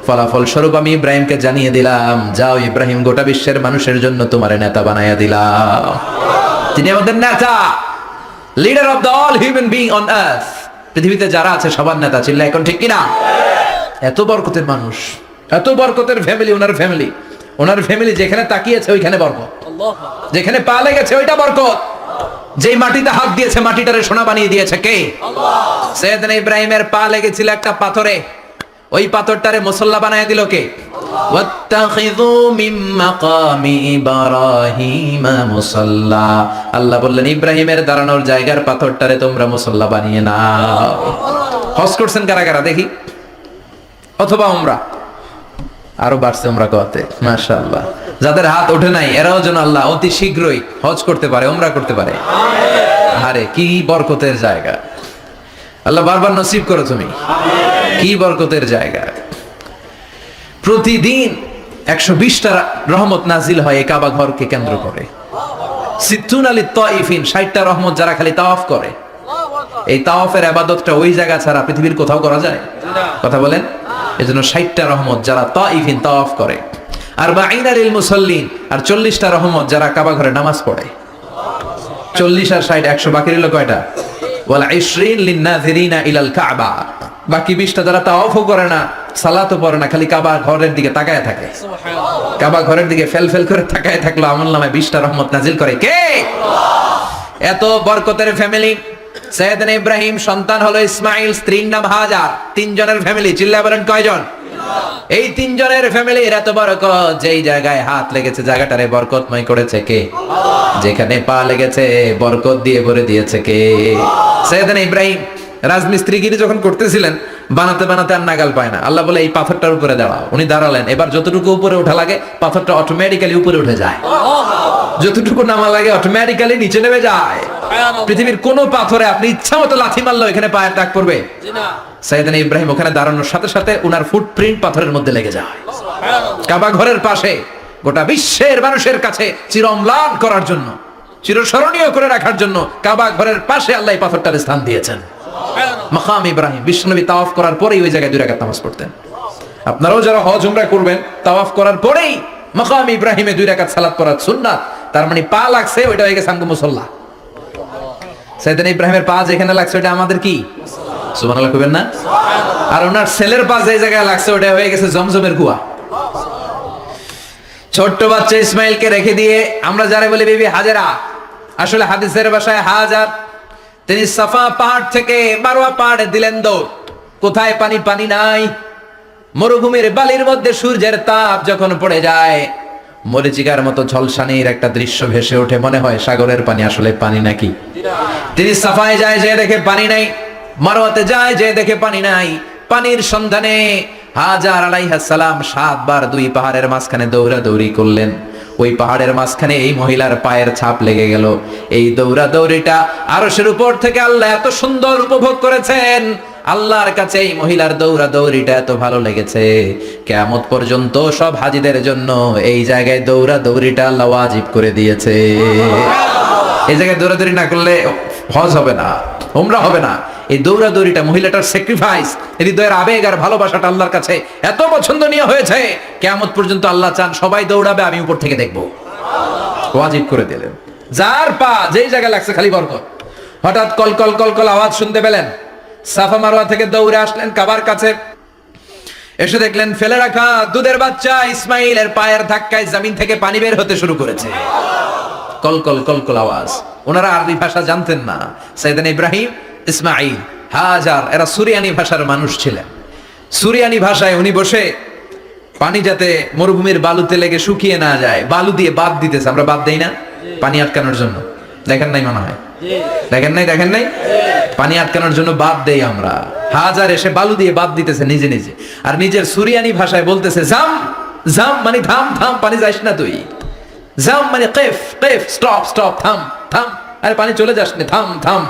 ফলাফল স্বরূপ আমি ইব্রাহিমকে জানিয়ে দিলাম, যাও ইব্রাহিম, গোটা বিশ্বের মানুষের জন্য তোমার নেতা বানাইয়া দিলাম। তিনি আমাদের নেতা, leader of the all human being on earth. পৃথিবীতে যারা আছে সবার নেতা। চিল্লা এখন ঠিক কিনা? এত বরকতের মানুষ, এত বরকতের ফ্যামিলি। ওনার ফ্যামিলি যেখানে তাকিয়েছে ওইখানে বরকত, যেখানে পা লেগেছে ওইটা বরকত। যেই মাটিতে হাত দিয়েছে মাটিটারে সোনা বানিয়ে দিয়েছে কে? সৈয়দনা ইব্রাহিমের পা লেগেছিল একটা পাথরে, ওই পাথরটারে মুসল্লা বানায় দিল কে? ওয়াত্তাখিযু মিন মাকামি ইব্রাহিম মুসাল্লা। আল্লাহ বললেন ইব্রাহিমের দাঁড়ানোর জায়গার পাথরটারে তোমরা মুসল্লা বানিয়ে নাও। হজ করছেন কারা কারা দেখি? অথবা উমরা? আরো বাড়ছে উমরা করতে, মাশাআল্লাহ। যাদের হাত ওঠে নাই এরাও যেন আল্লাহ অতি শীঘ্রই হজ করতে পারে, উমরা করতে পারে। আরে কি বরকতের জায়গা, আল্লাহ বারবার নসিব করো তুমি। কি বরকতের জায়গা। প্রতিদিন 120টা রহমত নাজিল হয় এই কাবা ঘরকে কেন্দ্র করে। সিত্তুন আলী তাইফিন, 60টা রহমত যারা খালি তাওয়াফ করে। এই তাওয়াফের ইবাদতটা ওই জায়গা ছাড়া পৃথিবীর কোথাও করা যায়? কথা বলেন। এজন্য 60টা রহমত যারা তাইফিন তাওয়াফ করে, আর 40 লিল মুসাল্লিন, আর 40টা রহমত যারা কাবা ঘরে নামাজ পড়ে। 40 আর 60 100, বাকি রইল কয়টা? ওয়াল 20 লিন নাযিরিনা ইলাল কাবা। বাকি 20টা যারা তাওয়াফও করে না, সালাতও পড়ে না, খালি কাবা ঘরের দিকে তাকায় থাকে। কাবা ঘরের দিকে ফেল করে তাকায় থাকলো, আমলনামায় 20টা রহমত নাজিল করে কে? এত বরকতের ফ্যামিলি। সৈয়দনা ইব্রাহিম সন্তান হলো ইসমাইল, স্ত্রীর নাম হাজার। 3 জনের ফ্যামিলি। চিল্লায় বলেন কয়জন? এই 3 জনের ফ্যামিলির এত বরকত, যেই জায়গায় হাত লেগেছে জায়গাটারে বরকতময় করেছে কে? যেখানে পা লেগেছে বরকত দিয়ে ভরে দিয়েছে কে? সৈয়দনা ইব্রাহিম রাজমিস্ত্রিগিরি যখন করতেছিলেন, বানাতে বানাতে আর নাগাল পায় না। আল্লাহ বলে এই পাথরটার উপরে দাঁড়াও। উনি দাঁড়ালেন। এবার যতটুকু উপরে ওঠা লাগে পাথরটা অটোমেটিক্যালি উপরে উঠে যায়, যতটুকু নামা লাগে অটোমেটিক্যালি নিচে নেমে যায়। পৃথিবীর কোন পাথরে আপনি ইচ্ছা মতো লাথি মারলো এখানে পায়ের দাগ পড়বে? সৈয়দনা ইব্রাহিম ওখানে দাঁড়ানোর সাথে সাথে উনার ফুটপ্রিন্ট পাথরের মধ্যে লেগে যায়। কাবা ঘরের পাশে গোটা বিশ্বের মানুষের কাছে চিরম্লান করার জন্য, চিরস্মরণীয় করে রাখার জন্য কাবা ঘরের পাশে আল্লাহ এই পাথরটার স্থান দিয়েছেন। মাকাম ইব্রাহিম। বিশ্বনবী তাওয়াফ করার পরেই ওই জায়গায় 2 রাকাত নামাজ পড়তেন। আপনারাও যারা হজ উমরা করবেন, তাওয়াফ করার পরেই মাকাম ইব্রাহিমে 2 রাকাত সালাত পড়া সুন্নাত। তার মানে পা লাগছে ওইটা হয়ে গেছে আমগো মুসাল্লা। সৈয়দনা ইব্রাহিমের পা যেখানে লাগছে ওটা আমাদের কি? সুবহানাল্লাহ কইবেন না? আর ওনার ছেলের পা যে জায়গায় লাগছে ওটা হয়ে গেছে জমজমের কুয়া। ছোট্ট বাচ্চা ইসমাইলকে রেখে দিয়ে আমরা যারা বলি বিবি হাজেরা, আসলে হাদিসের ভাষায় হাজার। তিনি সাফা পাহাড় থেকে মারওয়া পাহাড়ে দিলেন দৌড়। কোথায় পানি? পানি নাই। মরুভূমির বালির মধ্যে সূর্যের তাপ যখন পড়ে যায়, মরিচিকার মতো ঝলসানির একটা দৃশ্য ভেসে ওঠে, মনে হয় সাগরের পানি, আসলে পানি নাকি? তিনি সাফায় যায়, যে দেখে পানি নাই। মারওয়াতে যায়, যে দেখে পানি নাই। পানির সন্ধানে হাজার আলাইহিস সালাম 7 বার 2 পাহাড়ের মাঝখানে দৌড়াদৌড়ি করলেন। ওই পাহাড়ের মাঝখানে এই মহিলার পায়ের ছাপ লেগে গেল। এই দৌড়াদৌড়িটা আরশের উপর থেকে আল্লাহ এত সুন্দর উপভোগ করেছেন। আল্লাহর কাছে এই মহিলার দৌড়াদৌড়িটা এত ভালো লেগেছে, কিয়ামত পর্যন্ত সব হাজীদের জন্য এই জায়গায় দৌড়াদৌড়িটা আল্লাহ ওয়াজিব করে দিয়েছে। এই জায়গায় দৌড়াদৌড়ি না করলে হজ হবে না, উমরা হবে না। এই দৌড়াদৌড়িটা, মহিলাটার স্যাক্রিফাইস, হৃদয়ের আবেগ আর ভালোবাসাটা আল্লাহর কাছে এত পছন্দনীয় হয়েছে, কিয়ামত পর্যন্ত আল্লাহ চান সবাই দৌড়াবে, আমি উপর থেকে দেখবো। ওয়াজিব করে দিলেন। যার পা যেই জায়গায় লাগছে খালি বরকত। হঠাৎ কল কল কল কল আওয়াজ শুনতে পেলেন। সাফা মারওয়া থেকে দৌড়ে আসলেন কাবার কাছে। এসে দেখলেন ফেলে রাখা দুধের বাচ্চা ইসমাইলের পায়ের ধাক্কায় জমিন থেকে পানি বের হতে শুরু করেছে। কল কল কল কল আওয়াজ। ওনারা আরবি ভাষা জানতেন না। সৈয়দনা ইব্রাহিম, ইসমাইল, হাজার এরা সুরিয়ানি ভাষার মানুষ ছিলেন। সুরিয়ানি ভাষায় উনি বসে পানি যাতে মরুভূমির বালুতে লেগে শুকিয়ে না যায়, বালু দিয়ে বাদ দিতেছে। আমরা বাদ দেই না পানি আটকানোর জন্য? দেখেন নাই মনে হয়? দেখেন নাই? পানি আটকানোর জন্য বাদ দেই আমরা। হাজার এসে বালু দিয়ে বাদ দিতেছে নিজে নিজে, আর নিজের সুরিয়ানি ভাষায় বলতেছে জাম জাম, মানে থাম থাম, পানি যাস না তুই। জাম মানে কেফ কেফ, স্টপ স্টপ, থাম থাম, আরে পানি চলে যাস না, থাম থাম।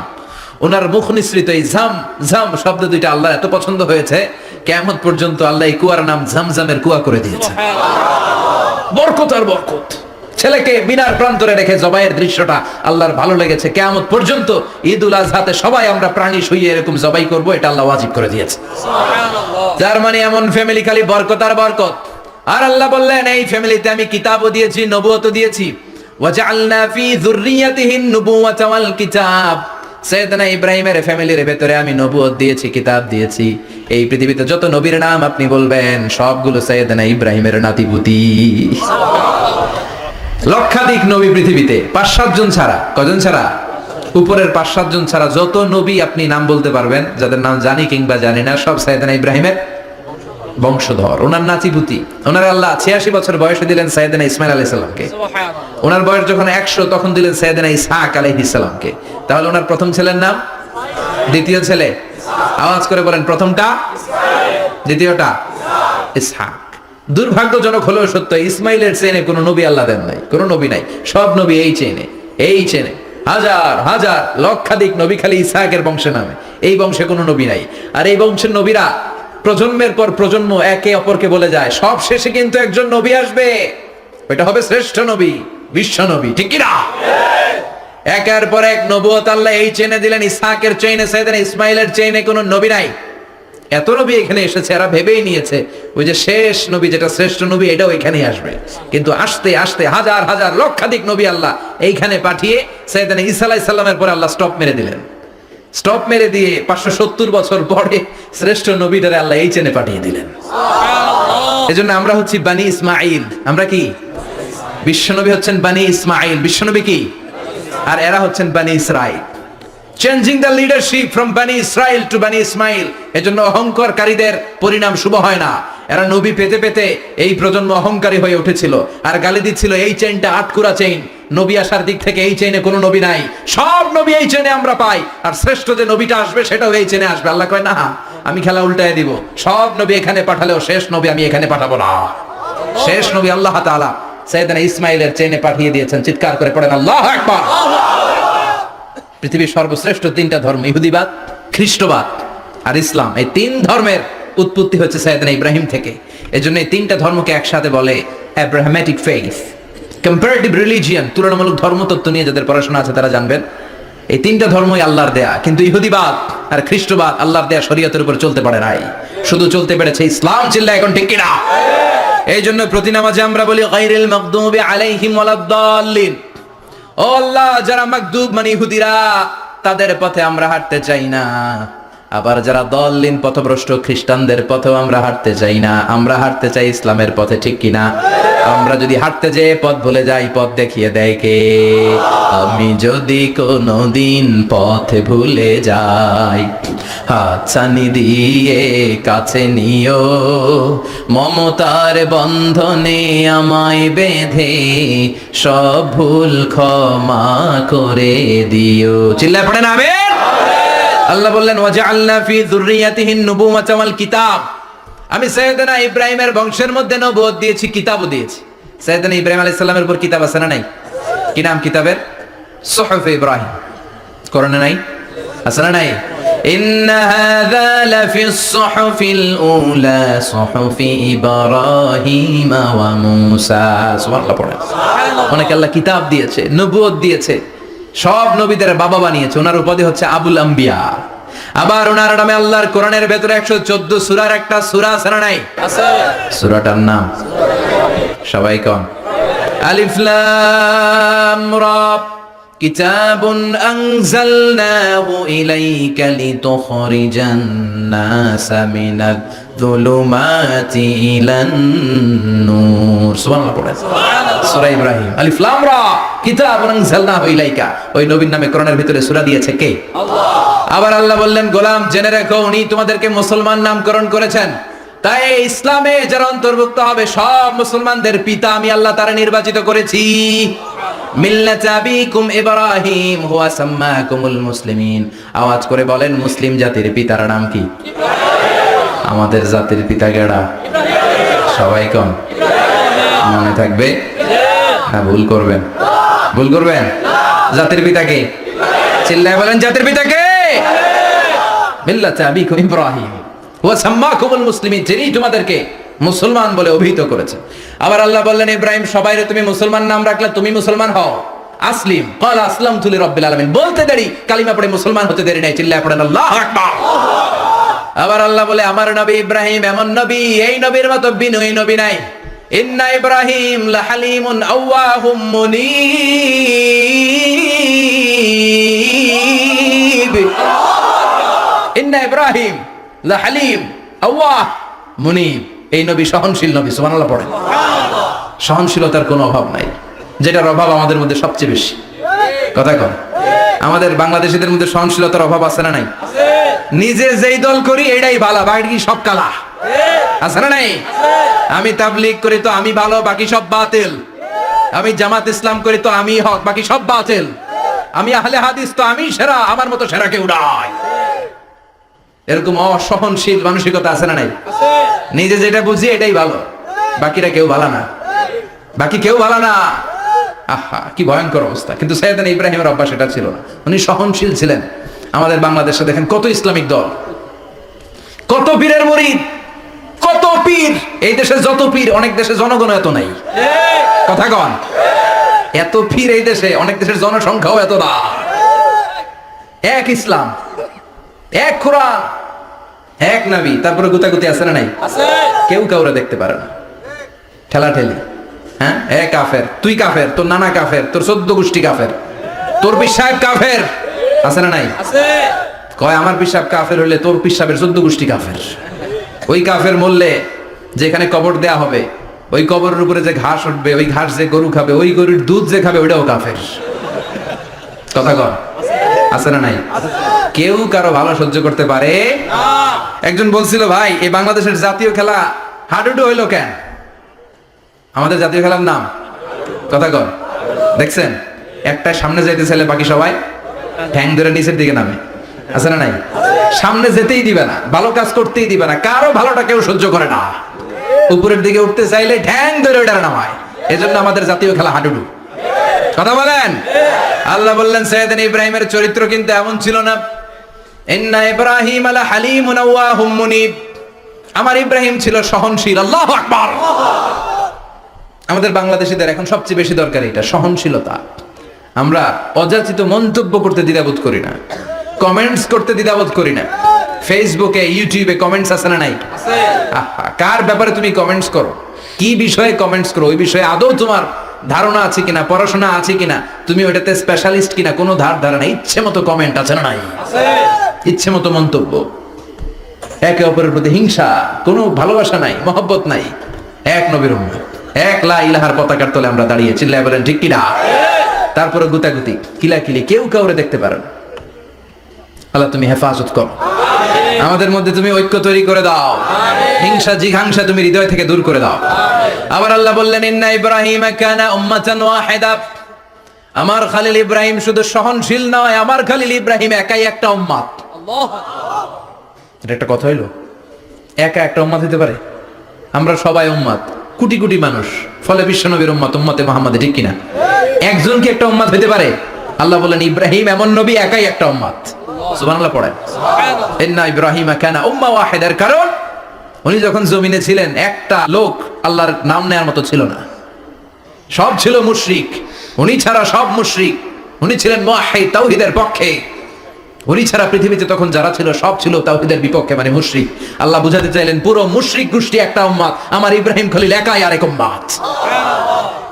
ওনার মুখ নিঃসৃত এই জাম জাম শব্দ দুইটা আল্লাহ এত পছন্দ হয়েছে, কিয়ামত পর্যন্ত আল্লাহ এই কুয়ার নাম জামজামের কুয়া করে দিয়েছে। বরকত আর বরকত। ছেলেকে মিনার প্রান্তরে রেখে জবাইয়ের দৃশ্যটা আল্লাহর ভালো লেগেছে। কিয়ামত পর্যন্ত ঈদুল আজহাতে সবাই আমরা প্রাণী শুইয়ে এরকম জবাই করব, এটা আল্লাহ ওয়াজিব করে দিয়েছে। যার মানে এমন ফ্যামিলি খালি বরকত আর বরকত। আর আল্লাহ বললেন এই ফ্যামিলিতে আমি কিতাবও দিয়েছি, নবুয়তও দিয়েছি। ওয়াজআলনা ফি যুররিয়াতিহিন নুবুওয়াতা ওয়াল কিতাব। সাইয়েদনা ইব্রাহিমের ফ্যামিলির ভেতরে আমি নবুয়ত দিয়েছি, কিতাব দিয়েছি। এই পৃথিবীতে যত নবীর নাম আপনি বলবেন সবগুলো সাইয়েদনা ইব্রাহিমের নাতিপুতি। লক্ষাধিক নবী পৃথিবীতে, 5-7 জন ছাড়া। কজন ছাড়া? উপরের 5-7 জন ছাড়া যত নবী আপনি নাম বলতে পারবেন, যাদের নাম জানি কিংবা জানি না, সব সাইয়েদনা ইব্রাহিমের বংশধর, ওনার নাতিপুতি। ওনার আল্লাহ 86 বছর বয়সে দিলেন সাইয়েদনা ইসমাইল আলাইহিস সালামকে। ওনার বয়স যখন 100 তখন দিলেন সাইয়েদনা ইসহাক আলাইহিস সালামকে। তাহলে ওনার প্রথম ছেলের নাম? দ্বিতীয় ছেলে? আওয়াজ করে বলেন, প্রথমটা? দ্বিতীয়টা? ইসহাক। দুর্ভাগ্যজনক হলেও সত্য, ইসমাইলের চেনে কোনো নবী আল্লাহ দেন নাই, কোনো নবী নাই। সব নবী এই চেনে, এই চেনে। হাজার হাজার লক্ষাধিক নবী খালি ইসহাকের বংশে নামে। এই বংশে কোনো নবী নাই। আর এই বংশের নবীরা প্রজন্মের পর প্রজন্ম একে অপরকে বলে যায়, সব শেষে কিন্তু একজন নবী আসবে, ওইটা হবে শ্রেষ্ঠ নবী, বিশ্ব নবী। ঠিক কি না? একের পর এক নবুয়ত আল্লাহ এই চেনে দিলেন। ইসহাকের চেইনে, সাইয়েদনা ইসমাইলের চেইনে কোনো নবী নাই। এত নবী এখানে এসেছে, এরা ভেবেই নিয়েছে ওই যে শেষ নবী, যেটা শ্রেষ্ঠ নবী, এটাও এখানেই আসবে। কিন্তু আস্তে আস্তে হাজার হাজার লক্ষাধিক নবী আল্লাহ এইখানে পাঠিয়ে সাইয়েদনা ঈসা আলাইহিস সালামের পরে আল্লাহ স্টপ মেরে দিলেন। স্টপ মেরে দিয়ে 570 বছর পরে শ্রেষ্ঠ নবীটারে আল্লাহ এই চেনে পাঠিয়ে দিলেন। এজন্য আমরা হচ্ছি বানি ইসমাইল। আমরা কি? বিশ্বনবী হচ্ছেন বানি ইসমাইল। বিশ্বনবী কি? আর এরা হচ্ছেন বানি Israil. Changing the leadership from বানি ইসরাইল টু বানি ইসমাইল। এজন্য অহংকারীদের পরিণাম শুভ হয় না। এরা নবী পেতে পেতে এই প্রজন্ম অহংকারী হয়ে উঠেছিল আর গালি দিচ্ছিল এই চেইনটা আটকুরা চেইন, নবী আসার দিক থেকে এই চেইনে কোনো নবী নাই, সব নবী এই চেইনে আমরা পাই, আর শ্রেষ্ঠ যে নবীটা আসবে সেটাও এই চেইনে আসবে। আল্লাহ কয় না, আমি খেলা উল্টায় দিব, সব নবী এখানে পাঠালেও শেষ নবী আমি এখানে পাঠাবো না। শেষ নবী আল্লাহ তাআলা সাইয়েদনা ইসমাইলের চেইনে পাঠিয়ে দিয়েছেন। চিৎকার করে পড়েন আল্লাহু আকবার। পৃথিবীর সর্বশ্রেষ্ঠ 3টা ধর্ম, ইহুদিবাদ, খ্রিস্টবাদ আর ইসলাম, এই 3 ধর্মের উৎপত্তি হচ্ছে সাইয়েদনা ইব্রাহিম থেকে। এজন্য এই 3টা ধর্মকে একসাথে বলে অ্যাব্রাহামেটিক ফেইথ, কম্পারেটিভ রিলিজিয়ন। তুলনামূলক ধর্মতত্ত্ব নিয়ে যাদের পড়াশোনা আছে তারা জানবেন এই 3টা ধর্মই আল্লাহর দেয়া। কিন্তু ইহুদিবাদ আর খ্রিস্টবাদ আল্লাহর দেয়া শরীয়তের উপর চলতে পারে নাই, শুধু চলতে পেরেছে ইসলাম। চিল্লা এখন ঠিক কিনা? এই জন্য প্রতি নামাজে আমরা বলি গায়রিল মাগদুবি আলাইহিম ওয়ালাদ-দাল্লিন। ও আল্লাহ, যারা মাগদুব মানে ইহুদিরা, তাদের পথে আমরা হাঁটতে চাই না। আবার যারা দল্লিন পথভ্রষ্ট খ্রিস্টানদের পথেও আমরা হাঁটতে চাই না। আমরা হাঁটতে চাই ইসলামের পথে। ঠিক কিনা? আমরা যদি হাঁটতে যেয়ে পথ ভুলে যাই, পথ দেখিয়ে দেয় কে? আমি যদি কোনোদিন পথে ভুলে যাই, হাতছানি দিয়ে কাছে নিও, মমতার বন্ধনে আমায় বেঁধে সব ভুল ক্ষমা করে দিও। চিল্লায় পড়েন আমিন। আল্লাহ বললেন ওয়াজআলনা ফি যুররিয়াতিহিন নুবুওয়াতা ওয়াল কিতাব। আমি সাইয়েদনা ইব্রাহিমের বংশের মধ্যে নবুয়ত দিয়েছি, কিতাবও দিয়েছি। সাইয়েদনা ইব্রাহিম আলাইহিস সালামের উপর কিতাব আছে না নাই? কি নাম কিতাবের? সুহুফ ইব্রাহিম। কোরআনে নাই? আছে না নাই? ইন্না হাযা লাফিস সুহুফিল উলা সুহুফি ইব্রাহিম ওয়া মূসা। সুবহানাল্লাহ পড়েন। অনেক আল্লাহ কিতাব দিয়েছে, নবুয়ত দিয়েছে, সব নবীদের বাবা বানিয়েছে। ওনার উপাধি হচ্ছে আবুল আম্বিয়া। আবার ওনার নামে আল্লাহর কোরআনের ভেতরে 114 সূরার একটা সূরা আছে না নাই? আছে। সূরাটার নাম সবাই কোন? আলিফ লাম রা। কিতাবুন আনজালনাহু ইলাইকা লিতুখরিজান নাসা মিনাজ যুলুমাতি ইলান নূর। সুবহানাল্লাহ পড়েন। সূরা ইব্রাহিম। আলিফ লাম রা। কিতাবুন আনজালনাহু ইলাইকা। ওই নবীর নামে কোরআনের ভিতরে সূরা দিয়েছে কে? আল্লাহ। আবার আল্লাহ বললেন, গোলাম জেনে রাখো, উনি তোমাদেরকে মুসলমান নামকরণ করেছেন। তাই ইসলামে যারা অন্তর্ভুক্ত হবে সব মুসলমানদের পিতা আমি আল্লাহ তারা নির্বাচিত করেছি। মিল্লাত আবিকুম ইব্রাহিম হুয়া সাম্মাকুমুল মুসলিমিন। আওয়াজ করে বলেন, মুসলিম জাতির পিতার নাম কি? আমাদের জাতির পিতা কেডা? সবাই কোন? মনে থাকবে? হ্যাঁ, ভুল করবেন, ভুল করবেন। জাতির পিতা কে? চিল্লায় বলেন, জাতির পিতা কে? মিল্লাত আবিকুম ইব্রাহিম ওয়া সাম্মাকুমুল মুসলিমিন। যিনি তোমাদেরকে মুসলমান বলে অভিহিত করেছে। আবার আল্লাহ বললেন ইব্রাহিম সবাইরে তুমি মুসলমান নাম রাখলে, তুমি মুসলমান হও, আসলিম ক্বাল আসলামতু লিরাব্বিল আলামিন। বলতে দেরি, কালিমা পড়ে মুসলমান হতে দেরি নাই, চিল্লায় পড়েন আল্লাহু আকবার। আবার আল্লাহ বলে আমার নবী ইব্রাহিম এমন নবী, এই নবীর মতো বিনয়ী নবী নাই। ইন্না ইব্রাহিম লাহালিমুন আওয়াহুম মুনীব। ইন্না ইব্রাহিম লাহালিম আওয়াহ মুনীব। এই নবী সহনশীল নবী, সুবহানাল্লাহ পড়েন। সহনশীলতার কোনো অভাব নাই, যেটার অভাব আমাদের মধ্যে সবচেয়ে বেশি। কথা কন, আমাদের বাংলাদেশীদের মধ্যে সহনশীলতার অভাব আছে না নাই? নিজে যেই দল করি এটাই ভালো, বাকি সব কালা, আছে না নাই? আমি তাবলীগ করি তো আমি ভালো, বাকি সব বাতিল। আমি জামাত ইসলাম করি তো আমি হক, বাকি সব বাতিল। আমি আহলে হাদিস তো আমি সেরা, আমার মতো সেরা কেউ নাই। এরকম অসহনশীল মানসিকতা আছে না নাই? নিজে যেটা বুঝি এটাই ভালো, বাকিরা কেউ ভালো না, বাকি কেউ ভালো না। আহা কি ভয়ঙ্কর অবস্থা। কিন্তু সাইয়েদনা ইব্রাহিমের অভ্যাস এটা ছিল না, উনি সহনশীল ছিলেন। আমাদের বাংলাদেশে দেখেন কত ইসলামিক দল, কত পীরের মুরিদ, কত পীর। এই দেশে যত পীর, অনেক দেশে জনগণ এত নাই। কথা কন, এত পীর এই দেশে, অনেক দেশের জনসংখ্যাও এত না। এক ইসলাম, এক কোরআন, এক নবী, তারপরে গুতাগুতি আছে না নাই? কেউ কাউরে দেখতে পারে না, ঠেলাঠেলি। হ্যাঁ, এক কাফের, তুই কাফের, তোর নানা কাফের, তোর 14 গোষ্ঠী কাফের, তোর পিসাব কাফের, আছে না নাই? কয় আমার পিসাব কাফের হলে তোর পিসাবের 14 গোষ্ঠী কাফের। ওই কাফের মরলে যেখানে কবর দেয়া হবে, ওই কবরের উপরে যে ঘাস উঠবে, ওই ঘাস যে গরু খাবে, ওই গরুর দুধ যে খাবে, ওইটাও কাফের। কথা কর, আছে না নাই? কেউ কারো ভালো সহ্য করতে পারে না। একজন বলছিল ভাই এই বাংলাদেশের জাতীয় খেলা হাডুডু হইলো কেন? আমাদের জাতীয় খেলার নাম, কথা কর, দেখছেন একটা সামনে যাইতে চাইলে বাকি সবাই ঠ্যাং ধরে নিচের দিকে নামে, আছে না নাই? সামনে যেতেই দিবে না, ভালো কাজ করতেই দিবে না, কারো ভালোটা কেউ সহ্য করে না। উপরের দিকে উঠতে চাইলে ঠ্যাং ধরে ওটা নামায়। এজন্য আমাদের জাতীয় খেলা হাডুডু। কথা বলেন। আল্লাহ বললেন সাইয়েদনা ইব্রাহিমের চরিত্র কিন্তু এমন ছিল না। ইন্না ইব্রাহিম আলা হালিমুন আওয়াহুম মুনীব। আমার ইব্রাহিম ছিল সহনশীল। আল্লাহু আকবার। আমাদের বাংলাদেশীদের এখন সবচেয়ে বেশি দরকার এটা, সহনশীলতা। আমরা অযাচিত মন্তব্য করতে দ্বিধাবোধ করি না, কমেন্টস করতে দ্বিধাবোধ করি না। ফেসবুকে ইউটিউবে কমেন্টস আছে না নাই? কার ব্যাপারে তুমি কমেন্টস করো, কি বিষয়ে কমেন্টস করো, ওই বিষয়ে আদৌ তোমার ধারণা আছে কিনা, পড়াশোনা আছে কিনা, তুমি ওইটাতে স্পেশালিস্ট কিনা, কোনো ধারণা। ইচ্ছে মতো কমেন্ট আছে না নাই? ইচ্ছে মতো মন্তব্য, একে অপরের প্রতি হিংসা, কোনো ভালোবাসা নাই, মহব্বত নাই। এক নবীর উম্মত, এক লা ইলাহার পতাকার তলে আমরা দাঁড়িয়ে, চিল্লায় বলেন ঠিক কিনা? তারপরে গুতাগুতি, কিলাকিলি, কেউ কাউরে দেখতে পারে না। আল্লাহ তুমি হেফাজত করো, আমাদের মধ্যে তুমি ঐক্য তৈরি করে দাও, হিংসা জিঘাংসা তুমি হৃদয় থেকে দূর করে দাও। আবার আল্লাহ বললেন ইন্না ইব্রাহিম কানা উম্মাতান ওয়াহিদা। আমার খলিল ইব্রাহিম শুধু সহনশীল নয়, আমার খলিল ইব্রাহিম একাই একটা উম্মত। আল্লাহ, এটা একটা কথা হইলো, একা একটা উম্মত হতে পারে? আমরা সবাই উম্মত, কোটি কোটি মানুষ, ফলে বিশ্বনবীর উম্মত, উম্মতে মুহাম্মাদে, ঠিক কিনা? একজন কি একটা উম্মত হতে পারে? আল্লাহ বলেন ইব্রাহিম এমন নবী, একাই একটা উম্মত। সুবহানাল্লাহ পড়েন। ইন্না ইব্রাহিম কানা উম্মাহ ওয়াহিদার, কারণ উনি যখন জমিনে ছিলেন একটা লোক আল্লাহর নাম নেওয়ার মতো ছিল না, সব ছিল মুশরিক। উনি ছাড়া সব মুশরিক। উনি ছিলেন মুওয়াহহিদ, তাওহীদের পক্ষে। উনি ছাড়া পৃথিবীতে তখন যারা ছিল সব ছিল তাওহীদের বিপক্ষে, মানে মুশরিক। আল্লাহ বুঝাতে চাইলেন পুরো মুশরিক গোষ্ঠী একটা উম্মত, আমার ইব্রাহিম খলিল একাই আরেক উম্মত।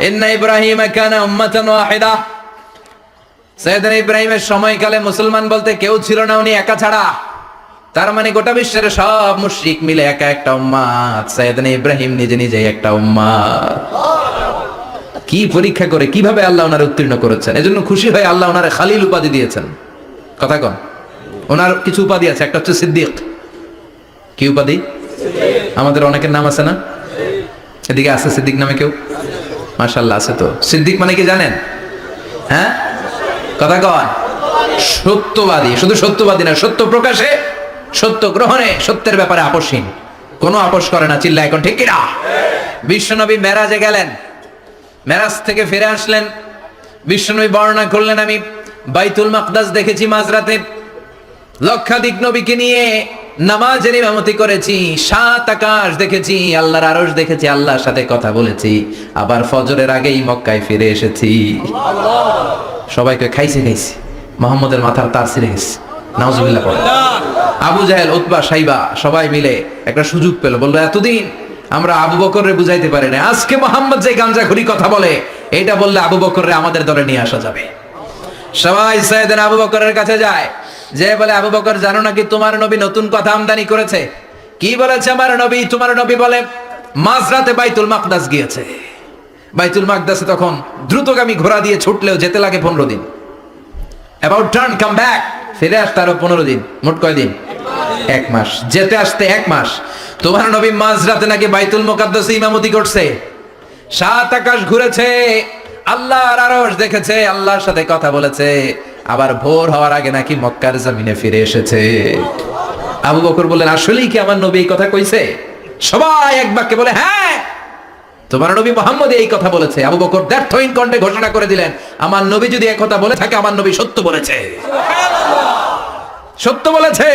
ইন্না ইব্রাহিম কানা উম্মাতান ওয়াহিদা। সাইয়েদনা ইব্রাহিমের সময়কালে মুসলমান বলতে কেউ ছিল না, উনি একা ছাড়া। তার মানে গোটা বিশ্বের সব মুশরিক মিলে একা একটা উম্মত, সাইয়েদনা ইব্রাহিম নিজে নিজে একটা উম্মত। কি পরীক্ষা করে কিভাবে আল্লাহ ওনারে উত্তীর্ণ করেছেন, এজন্য খুশি হয়ে আল্লাহ ওনারে খালিল উপাধি দিয়েছেন। কথা কন, ওনার কিছু উপাধি আছে, একটা হচ্ছে সিদ্দিক। কি উপাধি? আমাদের অনেকের নাম আছে না? এদিকে আছে সিদ্দিক নামে কেউ? মাশাআল্লাহ আছে। তো সিদ্দিক মানে কি জানেন? হ্যাঁ, কথা কন, সত্যবাদী। শুধু সত্যবাদী না, সত্য প্রকাশে, সত্য গ্রহণে, সত্যের ব্যাপারে আপোষহীন, কোনো আপোষ করে না। চিল্লা এখন ঠিক কিনা? বিশ্বনবী মেরাজে গেলেন, মেরাজ থেকে ফিরে আসলেন, বিশ্বনবী বর্ণনা করলেন আমি বাইতুল মাকদাস দেখেছি মাঝরাতে, লক্ষাধিক নবীকে নিয়ে নামাজের ইমামতি করেছি, 7 আকাশ দেখেছি, আল্লাহর আরশ দেখেছি, আল্লাহর সাথে কথা বলেছি, আবার ফজরের আগেই মক্কায় ফিরে এসেছি। সবাইকে খাইছে মুহাম্মদের মাথার তার ছিঁড়ে গেছে, নাউজুবিল্লাহ পড়ে। আবু জাহেল, উতবা, সাইবা সবাই মিলে একটা সুযোগ পেল, বললো এতদিন আমরা আবু বকররে বুঝাইতে পারি না, আজকে মুহাম্মদ যে গাঁজাখুরি কথা বলে এটা বললে আবু বকররে আমাদের দলে নিয়ে আসা যাবে। সবাই সাইয়েদনা আবু বকরের কাছে যায়, যে বলে আবু বকর জানো নাকি তোমার নবী নতুন কথা আমদানি করেছে? কি বলেছে আমার নবী? তোমার নবী বলে মাঝরাতে বাইতুল মাকদাস গিয়েছে। বাইতুল মাকদাসে তখন দ্রুতগামী ঘোড়া দিয়ে ছুটলেও যেতে লাগে 15 দিন। অ্যাবাউট টার্ন কাম ব্যাক, ফিরে আসতে আরো 15 দিন, মোট কয় দিন? 1 মাস, যেতে আসতে 1 মাস। তোমার নবী মাঝরাতে নাকি বাইতুল মুকাদ্দাসে ইমামতি করছে, 7 আকাশ ঘুরেছে, আল্লাহর আরশ দেখেছে, আল্লাহর সাথে কথা বলেছে, আবার ভোর হওয়ার আগে নাকি মক্কার জমিনে ফিরে এসেছে। আবু বকর বললেন আসলেই কি আমার নবী এই কথা কইছে? সবাই এক বাক্যে বলে হ্যাঁ, তোমার নবী মুহাম্মদ এই কথা বলেছে। আবু বকর দ্ব্যর্থহীন কণ্ঠে ঘোষণা করে দিলেন, আমার নবী যদি এই কথা বলে থাকে, আমার নবী সত্য বলেছে, সত্য বলেছে,